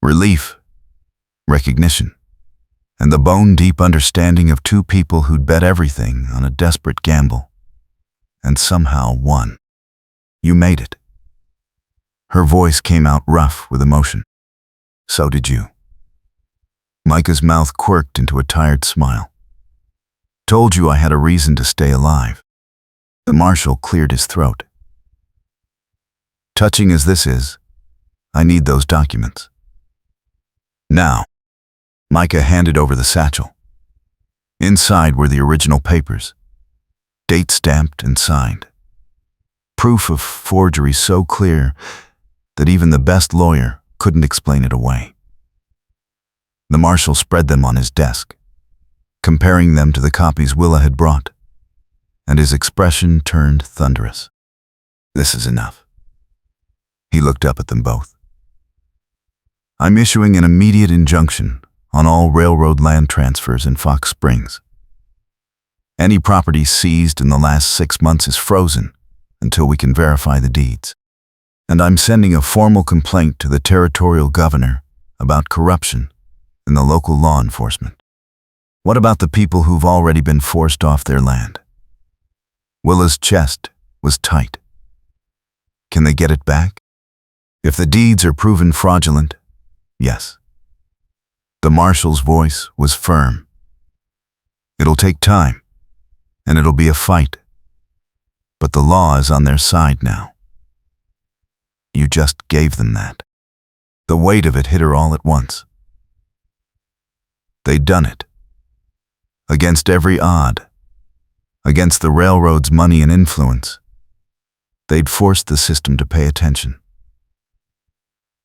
Relief, recognition, and the bone-deep understanding of two people who'd bet everything on a desperate gamble, and somehow won. "You made it." Her voice came out rough with emotion. "So did you." Micah's mouth quirked into a tired smile. "Told you I had a reason to stay alive." The marshal cleared his throat. "Touching as this is, I need those documents. Now." Micah handed over the satchel. Inside were the original papers, date-stamped and signed. Proof of forgery so clear that even the best lawyer couldn't explain it away. The marshal spread them on his desk, comparing them to the copies Willa had brought, and his expression turned thunderous. "This is enough." He looked up at them both. "I'm issuing an immediate injunction on all railroad land transfers in Fox Springs. Any property seized in the last 6 months is frozen until we can verify the deeds. And I'm sending a formal complaint to the territorial governor about corruption in the local law enforcement. What about the people who've already been forced off their land?" Willa's chest was tight. "Can they get it back? If the deeds are proven fraudulent, yes." The marshal's voice was firm. "It'll take time, and it'll be a fight. But the law is on their side now. You just gave them that." The weight of it hit her all at once. They'd done it. Against every odd. Against the railroad's money and influence. They'd forced the system to pay attention.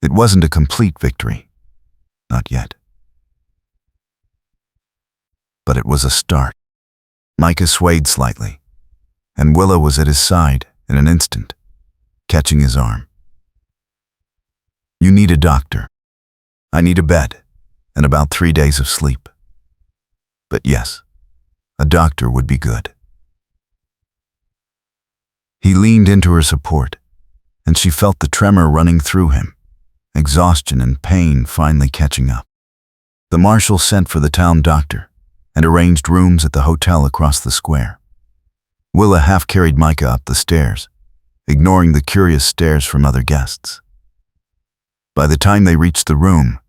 It wasn't a complete victory. Not yet. But it was a start. Micah swayed slightly, and Willa was at his side in an instant, catching his arm. "You need a doctor. I need a bed, and about 3 days of sleep. But yes, a doctor would be good." He leaned into her support, and she felt the tremor running through him, exhaustion and pain finally catching up. The marshal sent for the town doctor and arranged rooms at the hotel across the square. Willa half-carried Micah up the stairs, ignoring the curious stares from other guests. By the time they reached the room,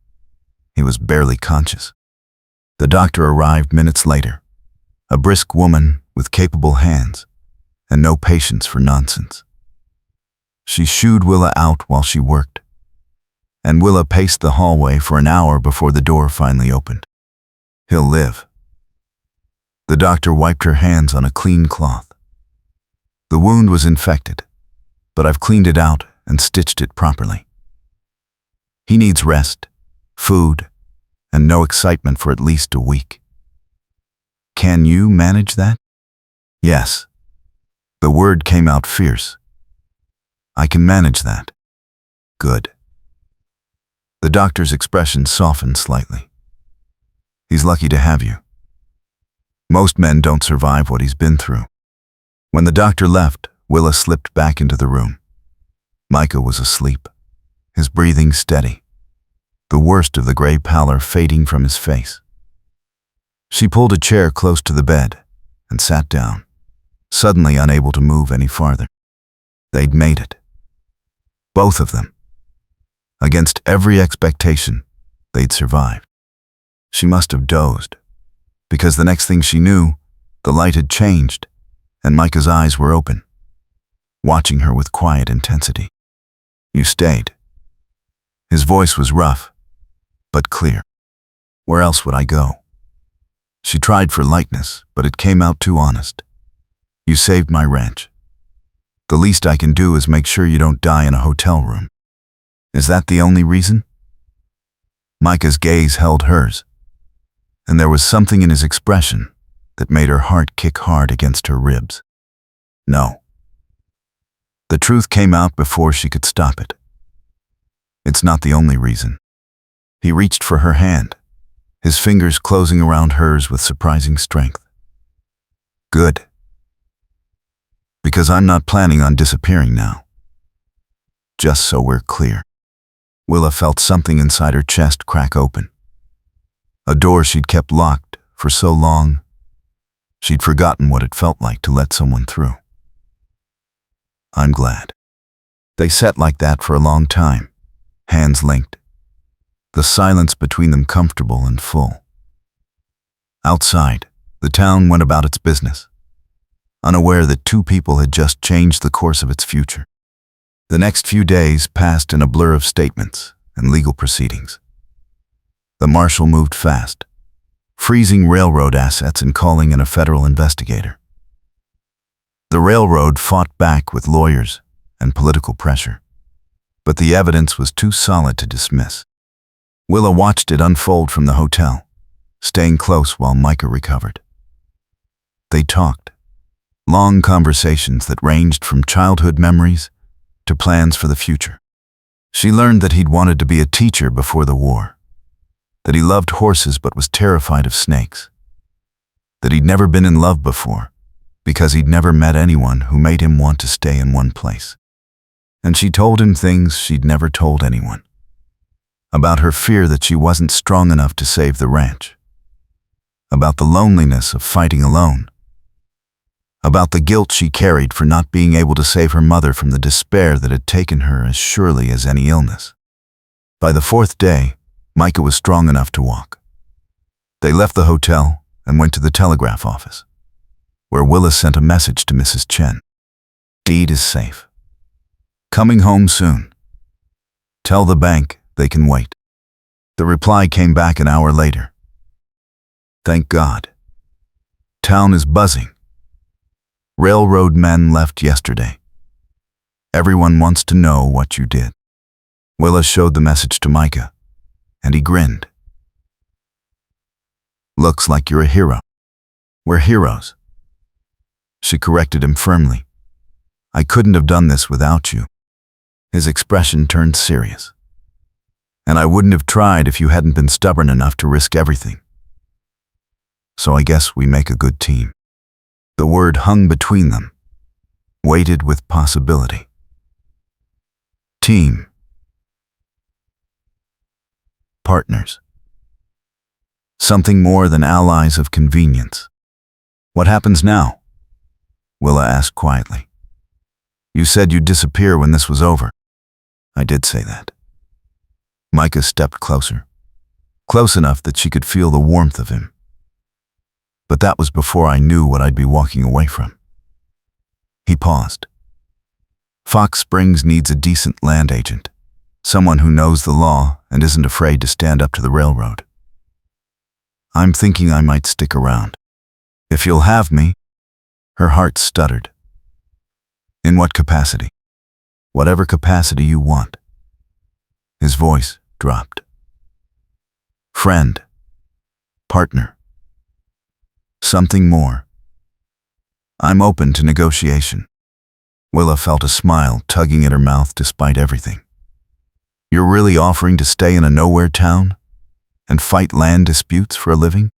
he was barely conscious. The doctor arrived minutes later, a brisk woman with capable hands and no patience for nonsense. She shooed Willa out while she worked, and Willa paced the hallway for an hour before the door finally opened. "He'll live." The doctor wiped her hands on a clean cloth. "The wound was infected, but I've cleaned it out and stitched it properly. He needs rest, food, and no excitement for at least a week. Can you manage that?" "Yes." The word came out fierce. "I can manage that." "Good." The doctor's expression softened slightly. "He's lucky to have you. Most men don't survive what he's been through." When the doctor left, Willa slipped back into the room. Micah was asleep, his breathing steady, the worst of the gray pallor fading from his face. She pulled a chair close to the bed and sat down, suddenly unable to move any farther. They'd made it. Both of them. Against every expectation, they'd survived. She must have dozed, because the next thing she knew, the light had changed, and Micah's eyes were open, watching her with quiet intensity. "You stayed." His voice was rough, but clear. "Where else would I go?" She tried for lightness, but it came out too honest. You saved my ranch. The least I can do is make sure you don't die in a hotel room. Is that the only reason? Micah's gaze held hers, and there was something in his expression that made her heart kick hard against her ribs. No. The truth came out before she could stop it. It's not the only reason. He reached for her hand, his fingers closing around hers with surprising strength. Good. Because I'm not planning on disappearing now. Just so we're clear. Willa felt something inside her chest crack open. A door she'd kept locked for so long, she'd forgotten what it felt like to let someone through. I'm glad. They sat like that for a long time, hands linked, the silence between them comfortable and full. Outside, the town went about its business, unaware that two people had just changed the course of its future. The next few days passed in a blur of statements and legal proceedings. The marshal moved fast, freezing railroad assets and calling in a federal investigator. The railroad fought back with lawyers and political pressure, but the evidence was too solid to dismiss. Willa watched it unfold from the hotel, staying close while Micah recovered. They talked, long conversations that ranged from childhood memories to plans for the future. She learned that he'd wanted to be a teacher before the war, that he loved horses but was terrified of snakes, that he'd never been in love before because he'd never met anyone who made him want to stay in one place. And she told him things she'd never told anyone, about her fear that she wasn't strong enough to save the ranch, about the loneliness of fighting alone, about the guilt she carried for not being able to save her mother from the despair that had taken her as surely as any illness. By the fourth day, Micah was strong enough to walk. They left the hotel and went to the telegraph office, where Willa sent a message to Mrs. Chen. Deed is safe. Coming home soon. Tell the bank they can wait. The reply came back an hour later. Thank God. Town is buzzing. Railroad men left yesterday. Everyone wants to know what you did. Willa showed the message to Micah, and he grinned. Looks like you're a hero. We're heroes. She corrected him firmly. I couldn't have done this without you. His expression turned serious. And I wouldn't have tried if you hadn't been stubborn enough to risk everything. So I guess we make a good team. The word hung between them, weighted with possibility. Team. Partners. Something more than allies of convenience. What happens now? Willa asked quietly. You said you'd disappear when this was over. I did say that. Micah stepped closer, close enough that she could feel the warmth of him. But that was before I knew what I'd be walking away from. He paused. Fox Springs needs a decent land agent, someone who knows the law and isn't afraid to stand up to the railroad. I'm thinking I might stick around. If you'll have me. Her heart stuttered. In what capacity? Whatever capacity you want. His voice dropped. Friend. Partner. Something more. I'm open to negotiation. Willa felt a smile tugging at her mouth despite everything. You're really offering to stay in a nowhere town and fight land disputes for a living?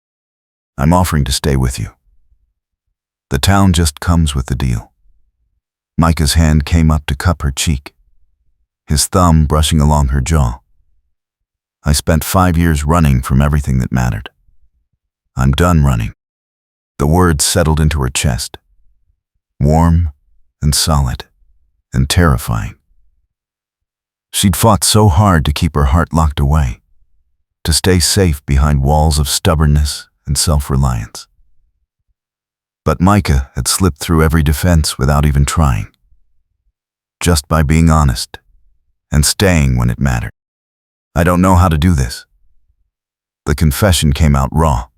I'm offering to stay with you. The town just comes with the deal. Micah's hand came up to cup her cheek, his thumb brushing along her jaw. I spent 5 years running from everything that mattered. I'm done running. The words settled into her chest, warm and solid and terrifying. She'd fought so hard to keep her heart locked away, to stay safe behind walls of stubbornness and self-reliance. But Micah had slipped through every defense without even trying, just by being honest and staying when it mattered. I don't know how to do this. The confession came out raw.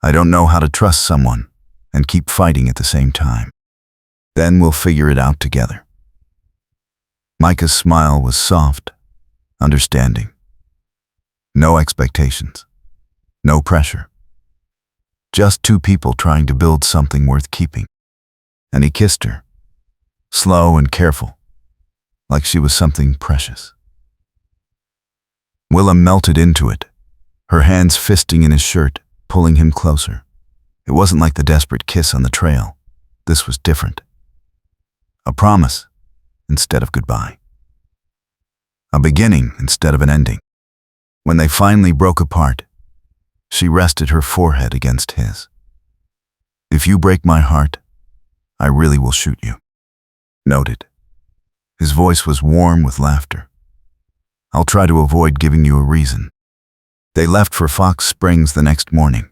I don't know how to trust someone and keep fighting at the same time. Then we'll figure it out together." Micah's smile was soft, understanding. No expectations, no pressure. Just two people trying to build something worth keeping. And he kissed her, slow and careful, like she was something precious. Willa melted into it, her hands fisting in his shirt, pulling him closer. It wasn't like the desperate kiss on the trail. This was different. A promise instead of goodbye. A beginning instead of an ending. When they finally broke apart, she rested her forehead against his. "If you break my heart, I really will shoot you," noted. His voice was warm with laughter. "I'll try to avoid giving you a reason." They left for Fox Springs the next morning,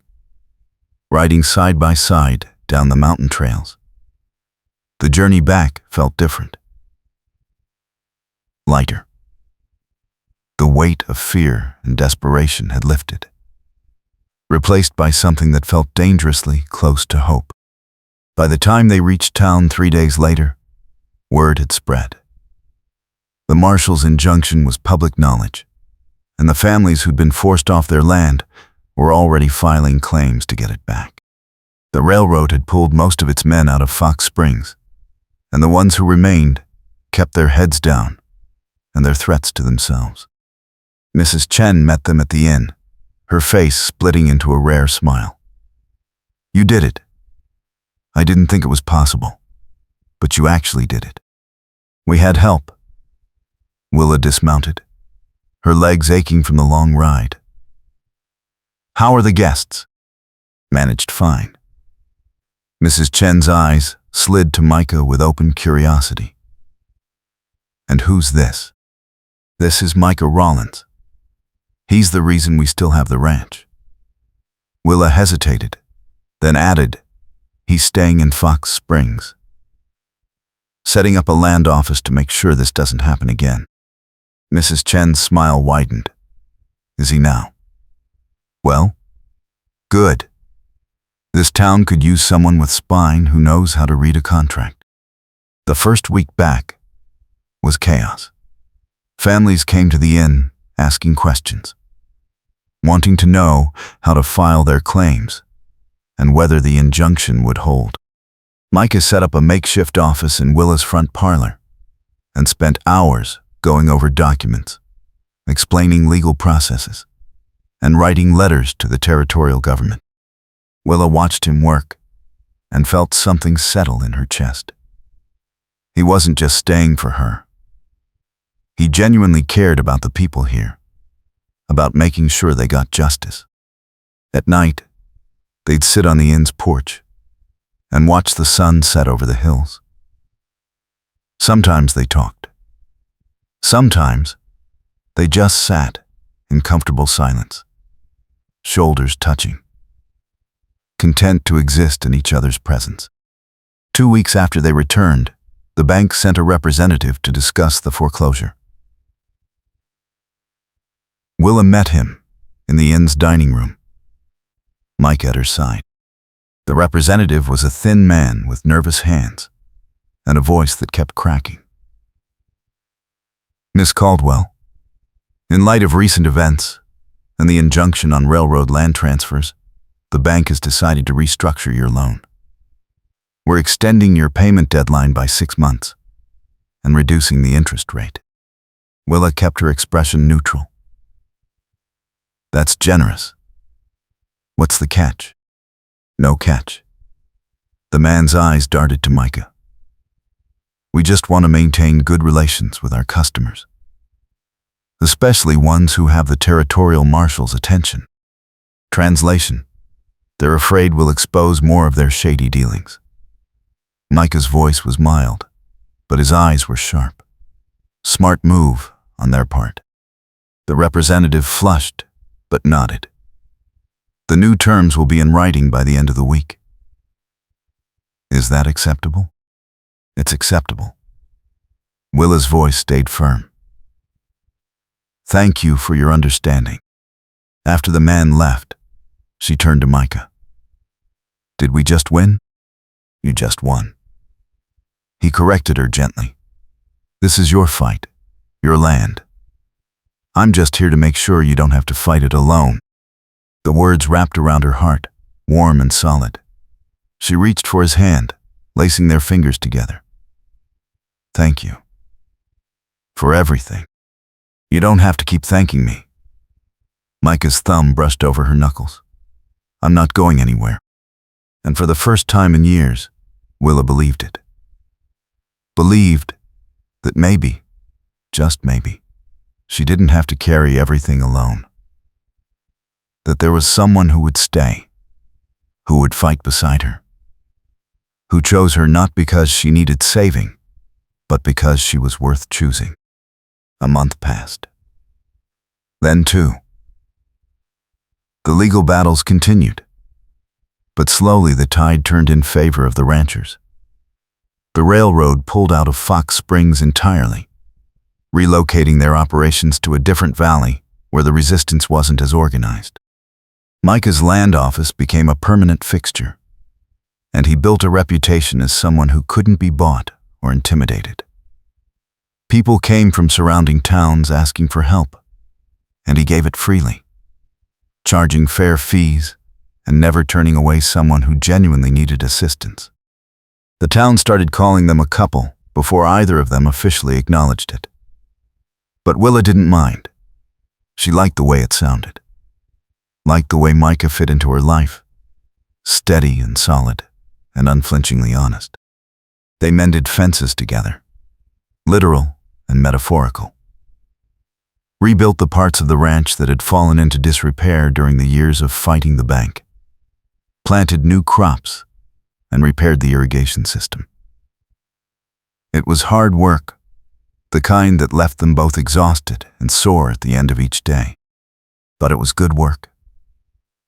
riding side by side down the mountain trails. The journey back felt different. Lighter. The weight of fear and desperation had lifted, replaced by something that felt dangerously close to hope. By the time they reached town 3 days later, word had spread. The marshal's injunction was public knowledge, and the families who'd been forced off their land were already filing claims to get it back. The railroad had pulled most of its men out of Fox Springs, and the ones who remained kept their heads down and their threats to themselves. Mrs. Chen met them at the inn, her face splitting into a rare smile. "You did it. I didn't think it was possible, but you actually did it. We had help." Willa dismounted, her legs aching from the long ride. "How are the guests?" "Managed fine." Mrs. Chen's eyes slid to Micah with open curiosity. "And who's this?" "This is Micah Rawlins. He's the reason we still have the ranch." Willa hesitated, then added, "He's staying in Fox Springs, setting up a land office to make sure this doesn't happen again." Mrs. Chen's smile widened. "Is he now?" "Well, good. This town could use someone with spine who knows how to read a contract." The first week back was chaos. Families came to the inn asking questions, wanting to know how to file their claims and whether the injunction would hold. Micah set up a makeshift office in Willa's front parlor and spent hours going over documents, explaining legal processes, and writing letters to the territorial government. Willa watched him work and felt something settle in her chest. He wasn't just staying for her. He genuinely cared about the people here, about making sure they got justice. At night, they'd sit on the inn's porch and watch the sun set over the hills. Sometimes they talked. Sometimes they just sat in comfortable silence, shoulders touching, content to exist in each other's presence. 2 weeks after they returned, the bank sent a representative to discuss the foreclosure. Willa met him in the inn's dining room, Mike at her side. The representative was a thin man with nervous hands and a voice that kept cracking. "Miss Caldwell, in light of recent events and the injunction on railroad land transfers, the bank has decided to restructure your loan. We're extending your payment deadline by 6 months and reducing the interest rate." Willa kept her expression neutral. "That's generous. What's the catch?" "No catch." The man's eyes darted to Micah. "We just want to maintain good relations with our customers, especially ones who have the territorial marshal's attention." Translation: they're afraid we'll expose more of their shady dealings. Micah's voice was mild, but his eyes were sharp. Smart move on their part. The representative flushed, but nodded. "The new terms will be in writing by the end of the week." "Is that acceptable?" "It's acceptable." Willa's voice stayed firm. "Thank you for your understanding." After the man left, she turned to Micah. Did we just win? You just won. He corrected her gently. This is your fight, your land. I'm just here to make sure you don't have to fight it alone. The words wrapped around her heart, warm and solid. She reached for his hand, lacing their fingers together. Thank you. For everything. You don't have to keep thanking me. Micah's thumb brushed over her knuckles. I'm not going anywhere. And for the first time in years, Willa believed it. Believed that maybe, just maybe, she didn't have to carry everything alone. That there was someone who would stay, who would fight beside her, who chose her not because she needed saving, but because she was worth choosing. A month passed. Then 2. The legal battles continued, but slowly the tide turned in favor of the ranchers. The railroad pulled out of Fox Springs entirely, relocating their operations to a different valley where the resistance wasn't as organized. Micah's land office became a permanent fixture, and he built a reputation as someone who couldn't be bought or intimidated. People came from surrounding towns asking for help, and he gave it freely, charging fair fees and never turning away someone who genuinely needed assistance. The town started calling them a couple before either of them officially acknowledged it. But Willa didn't mind. She liked the way it sounded. Liked the way Micah fit into her life. Steady and solid and unflinchingly honest. They mended fences together. Literal and metaphorical. Rebuilt the parts of the ranch that had fallen into disrepair during the years of fighting the bank. Planted new crops and repaired the irrigation system. It was hard work, the kind that left them both exhausted and sore at the end of each day. But it was good work,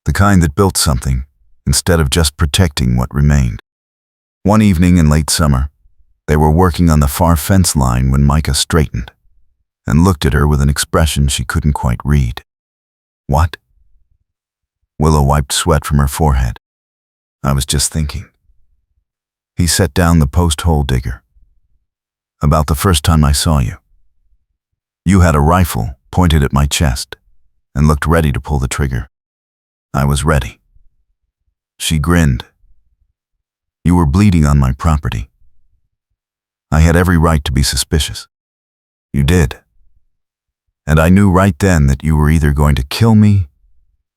the kind that built something instead of just protecting what remained. One evening in late summer, they were working on the far fence line when Micah straightened and looked at her with an expression she couldn't quite read. What? Willa wiped sweat from her forehead. I was just thinking. He set down the post hole digger. About the first time I saw you. You had a rifle pointed at my chest and looked ready to pull the trigger. I was ready. She grinned. You were bleeding on my property. I had every right to be suspicious. You did. And I knew right then that you were either going to kill me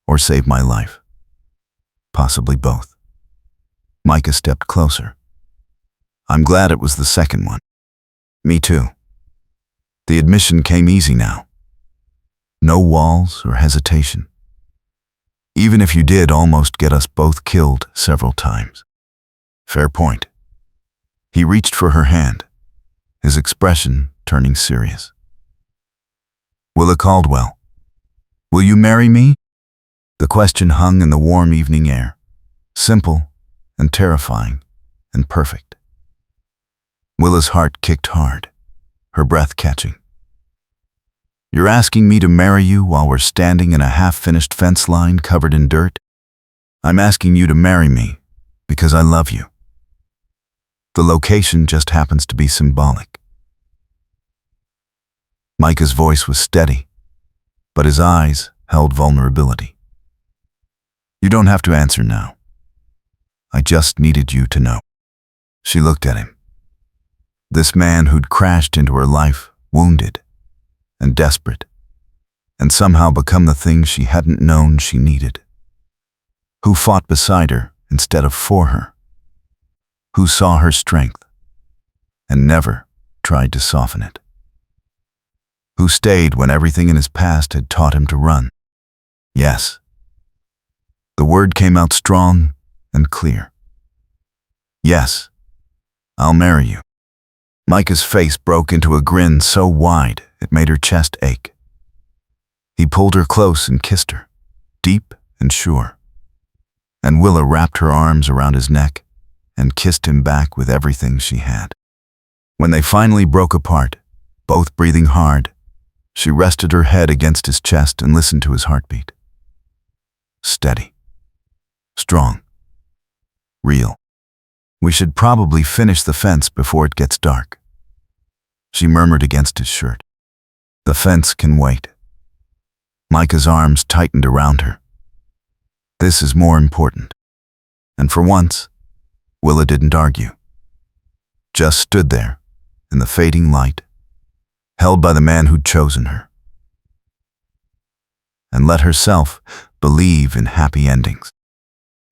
or save my life. Possibly both. Micah stepped closer. I'm glad it was the second one. Me too. The admission came easy now. No walls or hesitation. Even if you did almost get us both killed several times. Fair point. He reached for her hand, his expression turning serious. Willa Caldwell, will you marry me? The question hung in the warm evening air, simple and terrifying and perfect. Willa's heart kicked hard, her breath catching. You're asking me to marry you while we're standing in a half-finished fence line covered in dirt? I'm asking you to marry me because I love you. The location just happens to be symbolic. Micah's voice was steady, but his eyes held vulnerability. You don't have to answer now. I just needed you to know. She looked at him. This man who'd crashed into her life, wounded and desperate, and somehow become the thing she hadn't known she needed. Who fought beside her instead of for her. Who saw her strength and never tried to soften it. Who stayed when everything in his past had taught him to run. Yes. The word came out strong and clear. Yes, I'll marry you. Micah's face broke into a grin so wide it made her chest ache. He pulled her close and kissed her, deep and sure. And Willa wrapped her arms around his neck and kissed him back with everything she had. When they finally broke apart, both breathing hard, she rested her head against his chest and listened to his heartbeat. Steady. Strong. real. We should probably finish the fence before it gets dark. She murmured against his shirt. The fence can wait. Micah's arms tightened around her. This is more important. And for once, Willa didn't argue. Just stood there, in the fading light, held by the man who'd chosen her, and let herself believe in happy endings.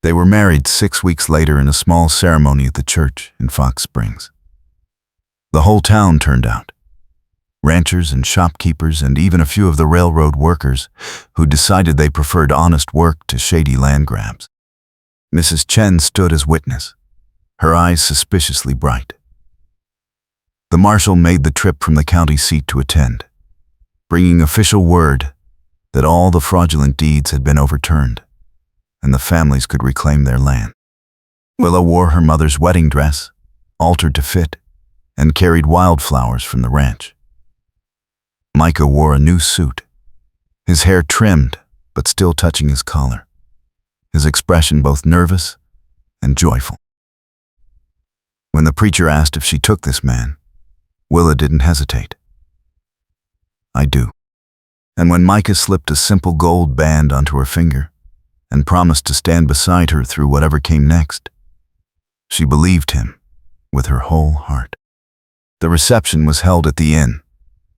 They were married 6 weeks later in a small ceremony at the church in Fox Springs. The whole town turned out. Ranchers and shopkeepers and even a few of the railroad workers who decided they preferred honest work to shady land grabs. Mrs. Chen stood as witness, her eyes suspiciously bright. The marshal made the trip from the county seat to attend, bringing official word that all the fraudulent deeds had been overturned and the families could reclaim their land. Willa wore her mother's wedding dress, altered to fit, and carried wildflowers from the ranch. Micah wore a new suit, his hair trimmed but still touching his collar, his expression both nervous and joyful. When the preacher asked if she took this man, Willa didn't hesitate. I do. And when Micah slipped a simple gold band onto her finger and promised to stand beside her through whatever came next, she believed him with her whole heart. The reception was held at the inn,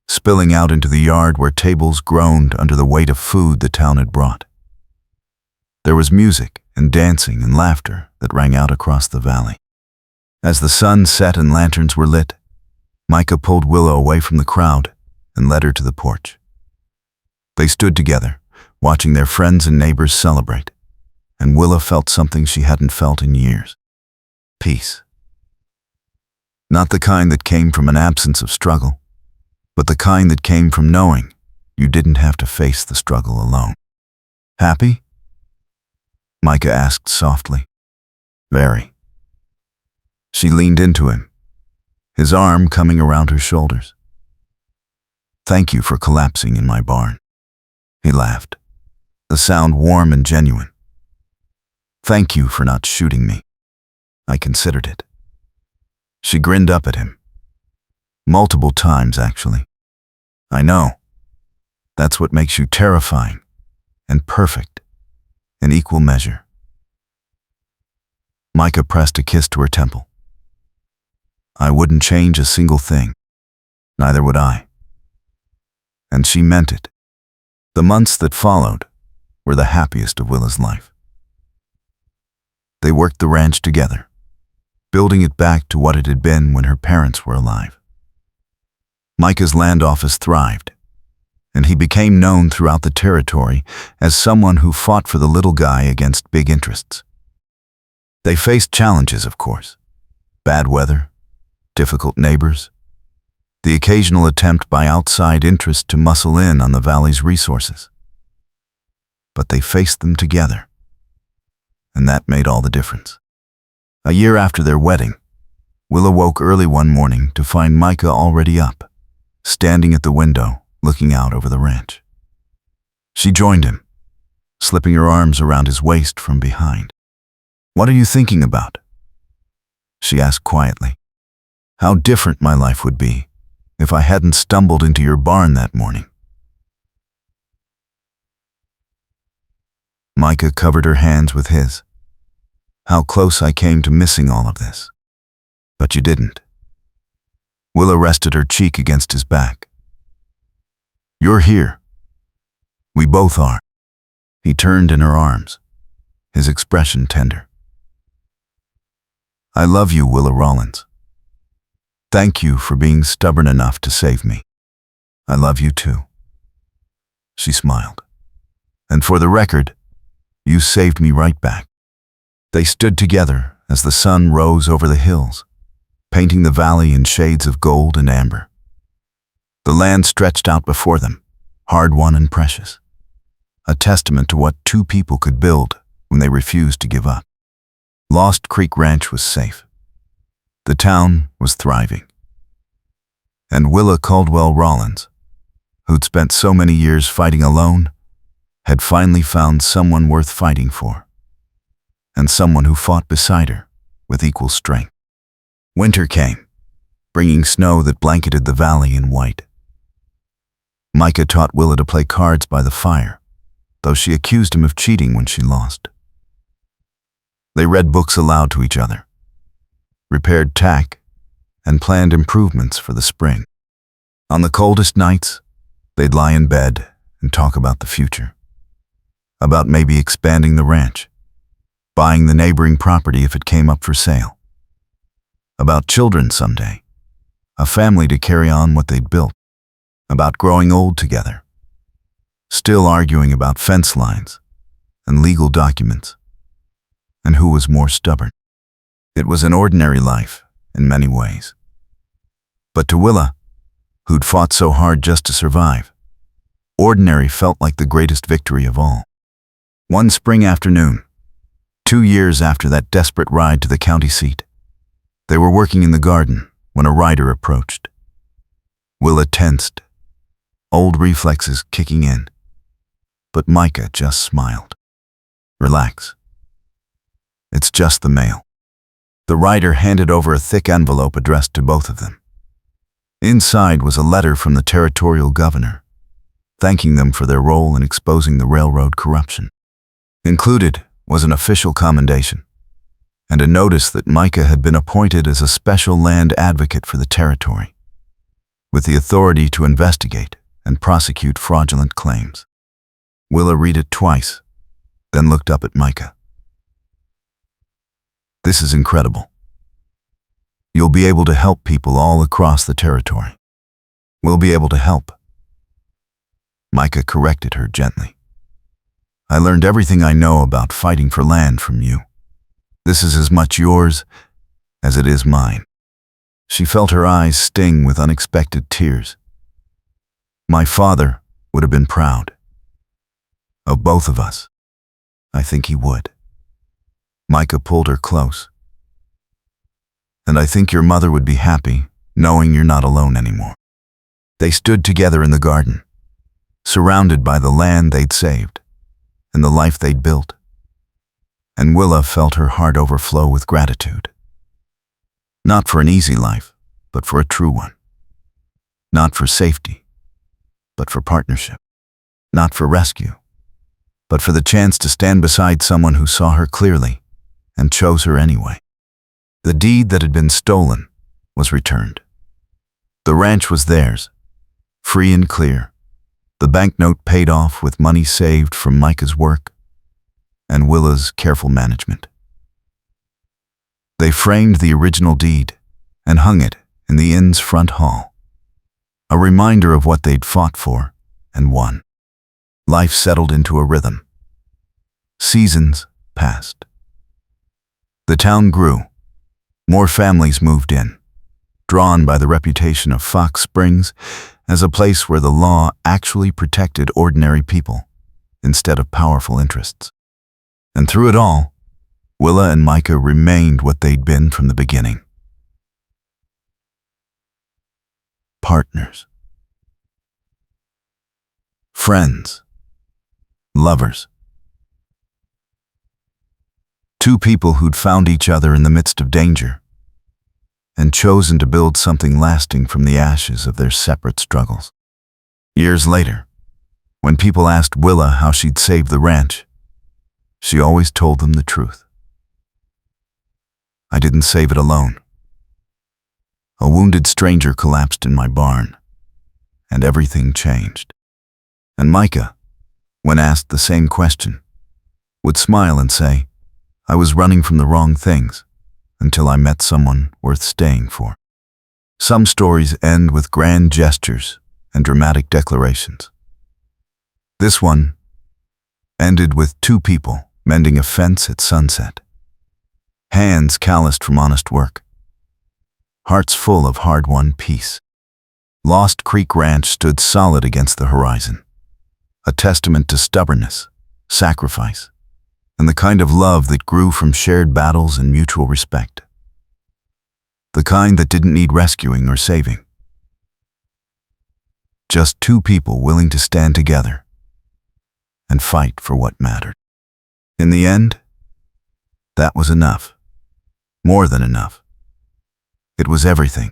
spilling out into the yard where tables groaned under the weight of food the town had brought. There was music and dancing and laughter that rang out across the valley. As the sun set and lanterns were lit, Micah pulled Willa away from the crowd and led her to the porch. They stood together, watching their friends and neighbors celebrate, and Willa felt something she hadn't felt in years. Peace. Not the kind that came from an absence of struggle, but the kind that came from knowing you didn't have to face the struggle alone. Happy? Micah asked softly. Very. She leaned into him, his arm coming around her shoulders. Thank you for collapsing in my barn. He laughed, the sound warm and genuine. Thank you for not shooting me. I considered it. She grinned up at him. Multiple times, actually. I know. That's what makes you terrifying and perfect in equal measure. Micah pressed a kiss to her temple. I wouldn't change a single thing. Neither would I. And she meant it. The months that followed were the happiest of Willa's life. They worked the ranch together, building it back to what it had been when her parents were alive. Micah's land office thrived, and he became known throughout the territory as someone who fought for the little guy against big interests. They faced challenges, of course. Bad weather, difficult neighbors, the occasional attempt by outside interest to muscle in on the valley's resources. But they faced them together, and that made all the difference. A year after their wedding, Willa woke early one morning to find Micah already up, standing at the window, looking out over the ranch. She joined him, slipping her arms around his waist from behind. What are you thinking about? She asked quietly. How different my life would be if I hadn't stumbled into your barn that morning. Micah covered her hands with his. How close I came to missing all of this. But you didn't. Willa rested her cheek against his back. You're here. We both are. He turned in her arms, his expression tender. I love you, Willa Rawlins. Thank you for being stubborn enough to save me. I love you too. She smiled. And for the record, you saved me right back. They stood together as the sun rose over the hills, painting the valley in shades of gold and amber. The land stretched out before them, hard-won and precious, a testament to what two people could build when they refused to give up. Lost Creek Ranch was safe. The town was thriving. And Willa Caldwell Rawlins, who'd spent so many years fighting alone, had finally found someone worth fighting for. and someone who fought beside her with equal strength. Winter came, bringing snow that blanketed the valley in white. Micah taught Willa to play cards by the fire, though she accused him of cheating when she lost. They read books aloud to each other, repaired tack, and planned improvements for the spring. On the coldest nights, they'd lie in bed and talk about the future, about maybe expanding the ranch, buying the neighboring property if it came up for sale, about children someday, a family to carry on what they'd built, about growing old together, still arguing about fence lines and legal documents, and who was more stubborn. It was an ordinary life in many ways. But to Willa, who'd fought so hard just to survive, ordinary felt like the greatest victory of all. One spring afternoon, 2 years after that desperate ride to the county seat, they were working in the garden when a rider approached. Willa tensed, old reflexes kicking in, but Micah just smiled. Relax. It's just the mail. The rider handed over a thick envelope addressed to both of them. Inside was a letter from the territorial governor, thanking them for their role in exposing the railroad corruption. Included was an official commendation and a notice that Micah had been appointed as a special land advocate for the territory, with the authority to investigate and prosecute fraudulent claims. Willa read it twice, then looked up at Micah. This is incredible. You'll be able to help people all across the territory. We'll be able to help. Micah corrected her gently. I learned everything I know about fighting for land from you. This is as much yours as it is mine. She felt her eyes sting with unexpected tears. My father would have been proud of both of us. I think he would. Micah pulled her close. And I think your mother would be happy knowing you're not alone anymore. They stood together in the garden, surrounded by the land they'd saved and the life they'd built. And Willa felt her heart overflow with gratitude. Not for an easy life, but for a true one. Not for safety, but for partnership. Not for rescue, but for the chance to stand beside someone who saw her clearly and chose her anyway. The deed that had been stolen was returned. The ranch was theirs, free and clear, the banknote paid off with money saved from Micah's work and Willa's careful management. They framed the original deed and hung it in the inn's front hall, a reminder of what they'd fought for and won. Life settled into a rhythm. Seasons passed. The town grew. More families moved in, drawn by the reputation of Fox Springs as a place where the law actually protected ordinary people instead of powerful interests. And through it all, Willa and Micah remained what they'd been from the beginning. Partners. Friends. Lovers. Two people who'd found each other in the midst of danger and chosen to build something lasting from the ashes of their separate struggles. Years later, when people asked Willa how she'd saved the ranch, she always told them the truth. I didn't save it alone. A wounded stranger collapsed in my barn, and everything changed. And Micah, when asked the same question, would smile and say, I was running from the wrong things until I met someone worth staying for. Some stories end with grand gestures and dramatic declarations. This one ended with two people mending a fence at sunset, hands calloused from honest work, hearts full of hard-won peace. Lost Creek Ranch stood solid against the horizon, a testament to stubbornness, sacrifice, and the kind of love that grew from shared battles and mutual respect. The kind that didn't need rescuing or saving. Just two people willing to stand together and fight for what mattered. In the end, That was enough. More than enough. It was everything.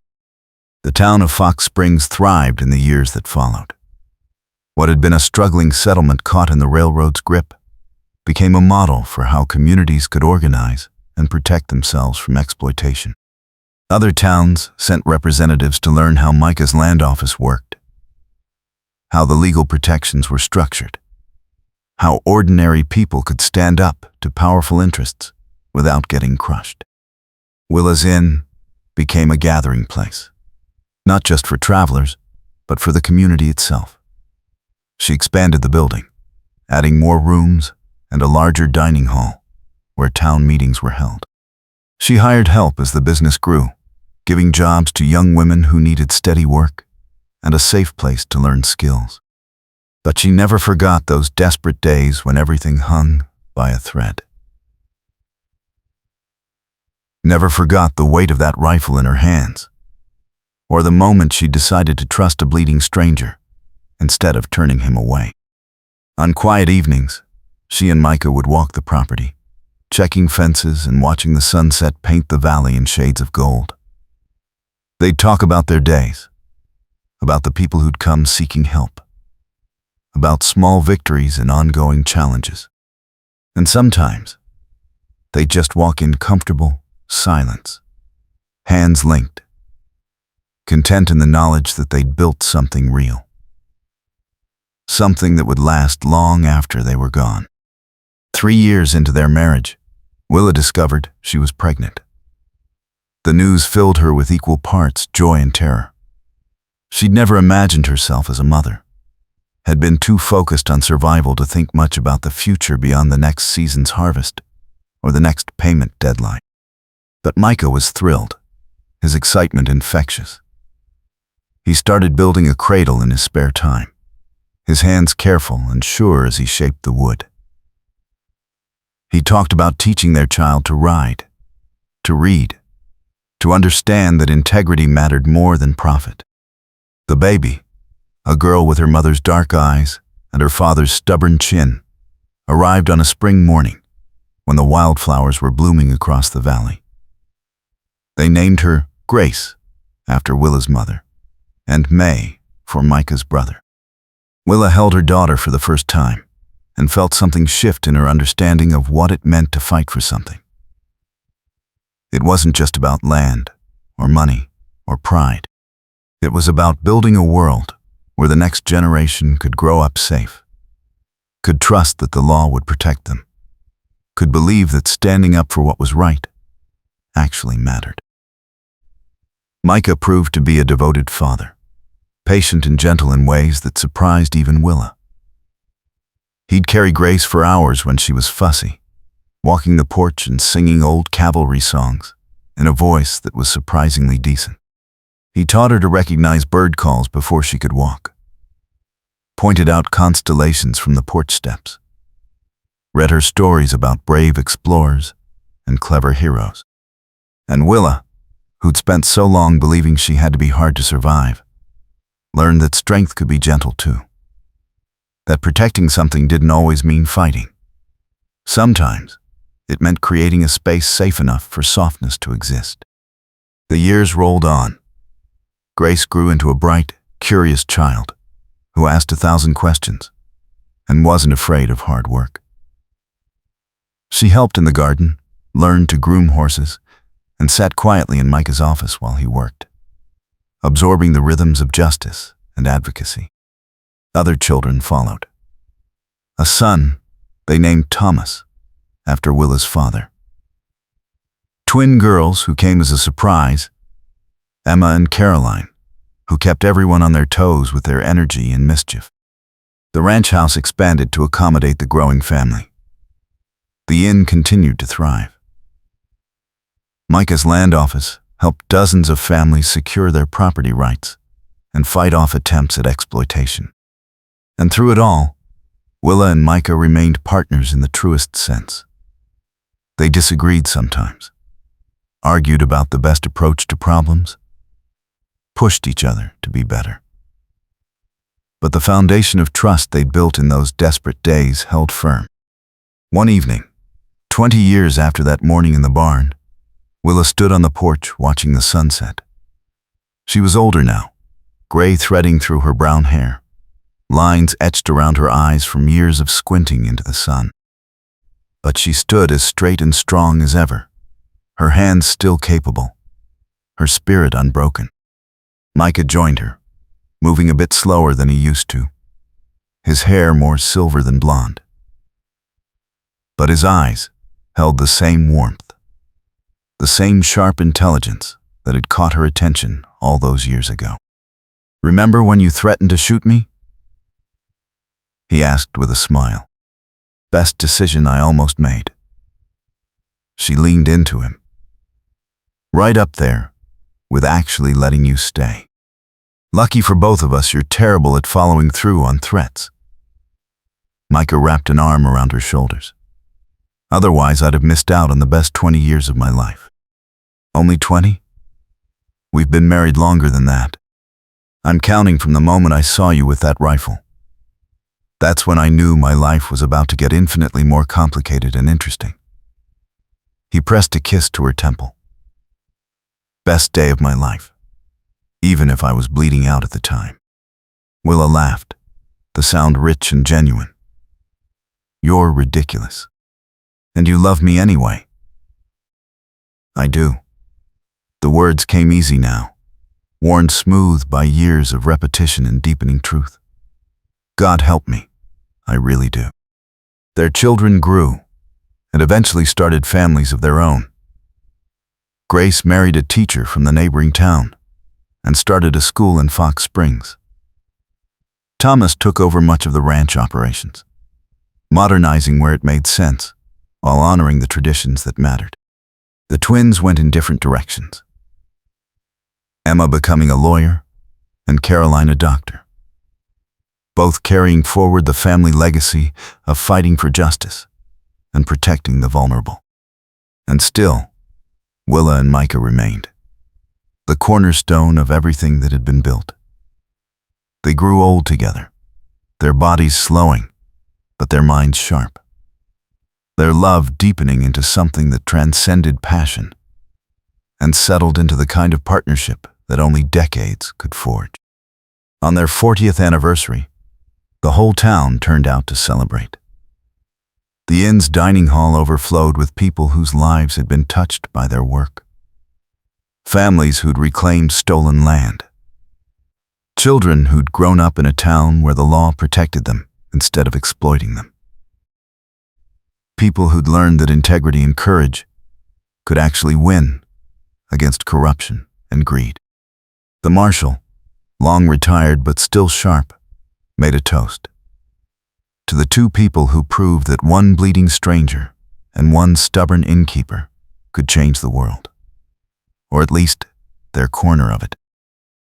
The town of Fox Springs thrived in the years that followed. What had been a struggling settlement caught in the railroad's grip became a model for how communities could organize and protect themselves from exploitation. Other towns sent representatives to learn how Micah's land office worked, how the legal protections were structured, how ordinary people could stand up to powerful interests without getting crushed. Willa's Inn became a gathering place, not just for travelers, but for the community itself. She expanded the building, adding more rooms and a larger dining hall where town meetings were held. She hired help as the business grew, giving jobs to young women who needed steady work and a safe place to learn skills. But she never forgot those desperate days when everything hung by a thread. Never forgot the weight of that rifle in her hands, or the moment she decided to trust a bleeding stranger instead of turning him away. On quiet evenings, she and Micah would walk the property, checking fences and watching the sunset paint the valley in shades of gold. They'd talk about their days, about the people who'd come seeking help, about small victories and ongoing challenges. And sometimes, they'd just walk in comfortable silence, hands linked, content in the knowledge that they'd built something real, something that would last long after they were gone. 3 years into their marriage, Willa discovered she was pregnant. The news filled her with equal parts joy and terror. She'd never imagined herself as a mother, had been too focused on survival to think much about the future beyond the next season's harvest or the next payment deadline. But Micah was thrilled, his excitement infectious. He started building a cradle in his spare time, his hands careful and sure as he shaped the wood. He talked about teaching their child to ride, to read, to understand that integrity mattered more than profit. The baby, a girl with her mother's dark eyes and her father's stubborn chin, arrived on a spring morning when the wildflowers were blooming across the valley. They named her Grace, after Willa's mother, and May for Micah's brother. Willa held her daughter for the first time and felt something shift in her understanding of what it meant to fight for something. It wasn't just about land or money or pride. It was about building a world where the next generation could grow up safe, could trust that the law would protect them, could believe that standing up for what was right actually mattered. Micah proved to be a devoted father, patient and gentle in ways that surprised even Willa. He'd carry Grace for hours when she was fussy, walking the porch and singing old cavalry songs in a voice that was surprisingly decent. He taught her to recognize bird calls before she could walk, pointed out constellations from the porch steps, read her stories about brave explorers and clever heroes. And Willa, who'd spent so long believing she had to be hard to survive, learned that strength could be gentle too, that protecting something didn't always mean fighting. Sometimes, it meant creating a space safe enough for softness to exist. The years rolled on. Grace grew into a bright, curious child who asked 1,000 questions and wasn't afraid of hard work. She helped in the garden, learned to groom horses, and sat quietly in Micah's office while he worked, absorbing the rhythms of justice and advocacy. Other children followed. A son they named Thomas, after Willa's father. Twin girls who came as a surprise, Emma and Caroline, who kept everyone on their toes with their energy and mischief. The ranch house expanded to accommodate the growing family. The inn continued to thrive. Micah's land office helped dozens of families secure their property rights and fight off attempts at exploitation. And through it all, Willa and Micah remained partners in the truest sense. They disagreed sometimes, argued about the best approach to problems, pushed each other to be better. But the foundation of trust they'd built in those desperate days held firm. One evening, 20 years after that morning in the barn, Willa stood on the porch watching the sunset. She was older now, gray threading through her brown hair, lines etched around her eyes from years of squinting into the sun. But she stood as straight and strong as ever, her hands still capable, her spirit unbroken. Micah joined her, moving a bit slower than he used to, his hair more silver than blonde. But his eyes held the same warmth, the same sharp intelligence that had caught her attention all those years ago. "Remember when you threatened to shoot me?" he asked with a smile. "Best decision I almost made." She leaned into him. "Right up there with actually letting you stay. Lucky for both of us, you're terrible at following through on threats." Micah wrapped an arm around her shoulders. "Otherwise, I'd have missed out on the best 20 years of my life." "Only 20? We've been married longer than that. I'm counting from the moment I saw you with that rifle. That's when I knew my life was about to get infinitely more complicated and interesting." He pressed a kiss to her temple. "Best day of my life, even if I was bleeding out at the time." Willa laughed, the sound rich and genuine. "You're ridiculous. And you love me anyway." "I do." The words came easy now, worn smooth by years of repetition and deepening truth. "God help me, I really do." Their children grew, and eventually started families of their own. Grace married a teacher from the neighboring town, and started a school in Fox Springs. Thomas took over much of the ranch operations, modernizing where it made sense, while honoring the traditions that mattered. The twins went in different directions, Emma becoming a lawyer, and Caroline a doctor, both carrying forward the family legacy of fighting for justice and protecting the vulnerable. And still, Willa and Micah remained, the cornerstone of everything that had been built. They grew old together, their bodies slowing, but their minds sharp, their love deepening into something that transcended passion and settled into the kind of partnership that only decades could forge. On their 40th anniversary, the whole town turned out to celebrate. The inn's dining hall overflowed with people whose lives had been touched by their work. Families who'd reclaimed stolen land. Children who'd grown up in a town where the law protected them instead of exploiting them. People who'd learned that integrity and courage could actually win against corruption and greed. The marshal, long retired but still sharp, made a toast to the two people who proved that one bleeding stranger and one stubborn innkeeper could change the world, or at least their corner of it.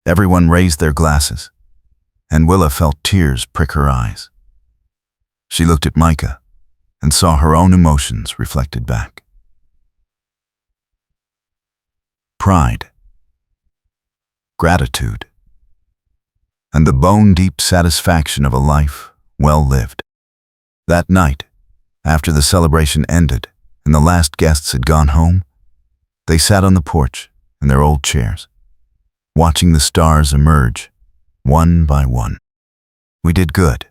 Everyone raised their glasses, and Willa felt tears prick her eyes. She looked at Micah and saw her own emotions reflected back. Pride, gratitude, and the bone-deep satisfaction of a life well lived. That night, after the celebration ended and the last guests had gone home, they sat on the porch in their old chairs, watching the stars emerge, one by one. "We did good,"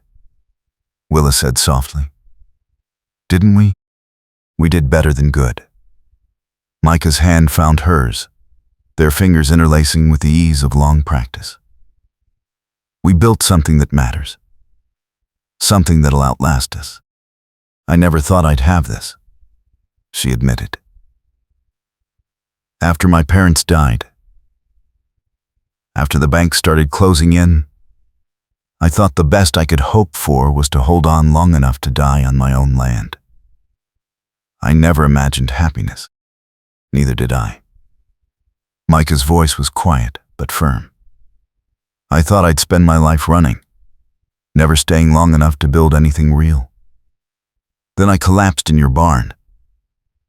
Willa said softly. "Didn't we?" "We did better than good." Micah's hand found hers, their fingers interlacing with the ease of long practice. "We built something that matters, something that'll outlast us. I never thought I'd have this," she admitted. "After my parents died, after the bank started closing in, I thought the best I could hope for was to hold on long enough to die on my own land. I never imagined happiness. Neither did I." Micah's voice was quiet but firm. "I thought I'd spend my life running, never staying long enough to build anything real. Then I collapsed in your barn,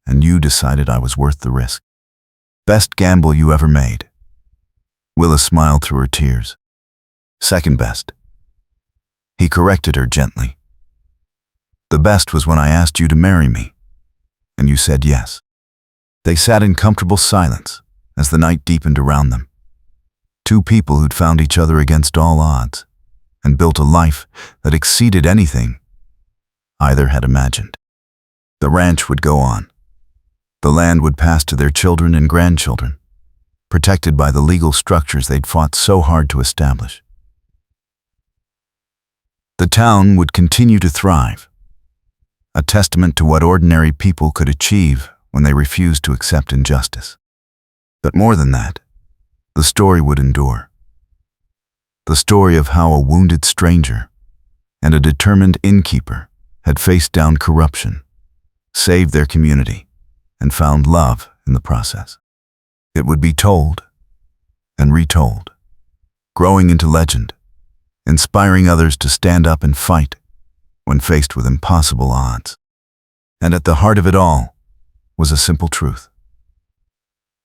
and you decided I was worth the risk. Best gamble you ever made." Willa smiled through her tears. "Second best." He corrected her gently. "The best was when I asked you to marry me. and you said yes. They sat in comfortable silence as the night deepened around them. Two people who'd found each other against all odds and built a life that exceeded anything either had imagined. The ranch would go on. The land would pass to their children and grandchildren, protected by the legal structures they'd fought so hard to establish. The town would continue to thrive, a testament to what ordinary people could achieve when they refused to accept injustice. But more than that, the story would endure. The story of how a wounded stranger and a determined innkeeper had faced down corruption, saved their community, and found love in the process. It would be told and retold, growing into legend, inspiring others to stand up and fight when faced with impossible odds. And at the heart of it all was a simple truth.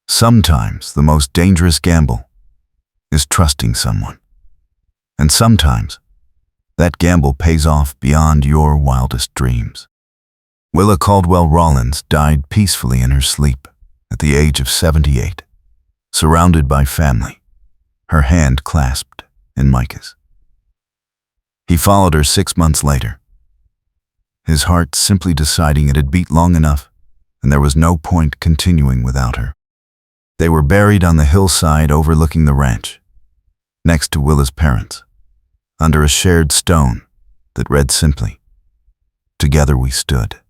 Sometimes the most dangerous gamble is trusting someone. And sometimes that gamble pays off beyond your wildest dreams. Willa Caldwell Rawlins died peacefully in her sleep at the age of 78, surrounded by family, her hand clasped in Micah's. He followed her 6 months later, his heart simply deciding it had beat long enough and there was no point continuing without her. They were buried on the hillside overlooking the ranch, next to Willa's parents, under a shared stone that read simply, "Together we stood.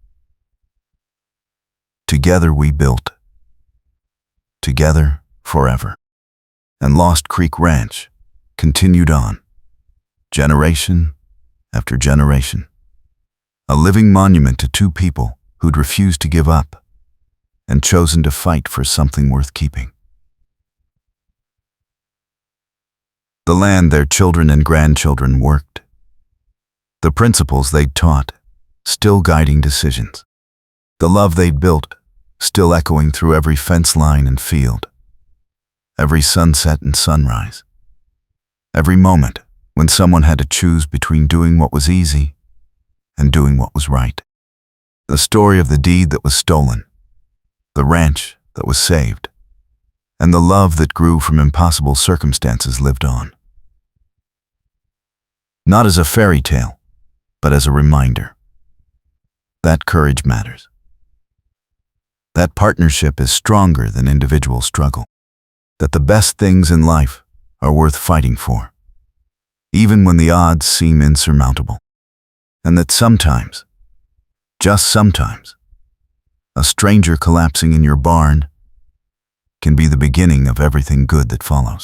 Together we built. Together forever." And Lost Creek Ranch continued on, generation after generation, a living monument to two people who'd refused to give up and chosen to fight for something worth keeping. The land their children and grandchildren worked, the principles they'd taught, still guiding decisions, the love they'd built, still echoing through every fence line and field, every sunset and sunrise, every moment when someone had to choose between doing what was easy and doing what was right. The story of the deed that was stolen, the ranch that was saved, and the love that grew from impossible circumstances lived on. Not as a fairy tale, but as a reminder that courage matters. That partnership is stronger than individual struggle. That the best things in life are worth fighting for, even when the odds seem insurmountable. And that sometimes, just sometimes, a stranger collapsing in your barn can be the beginning of everything good that follows.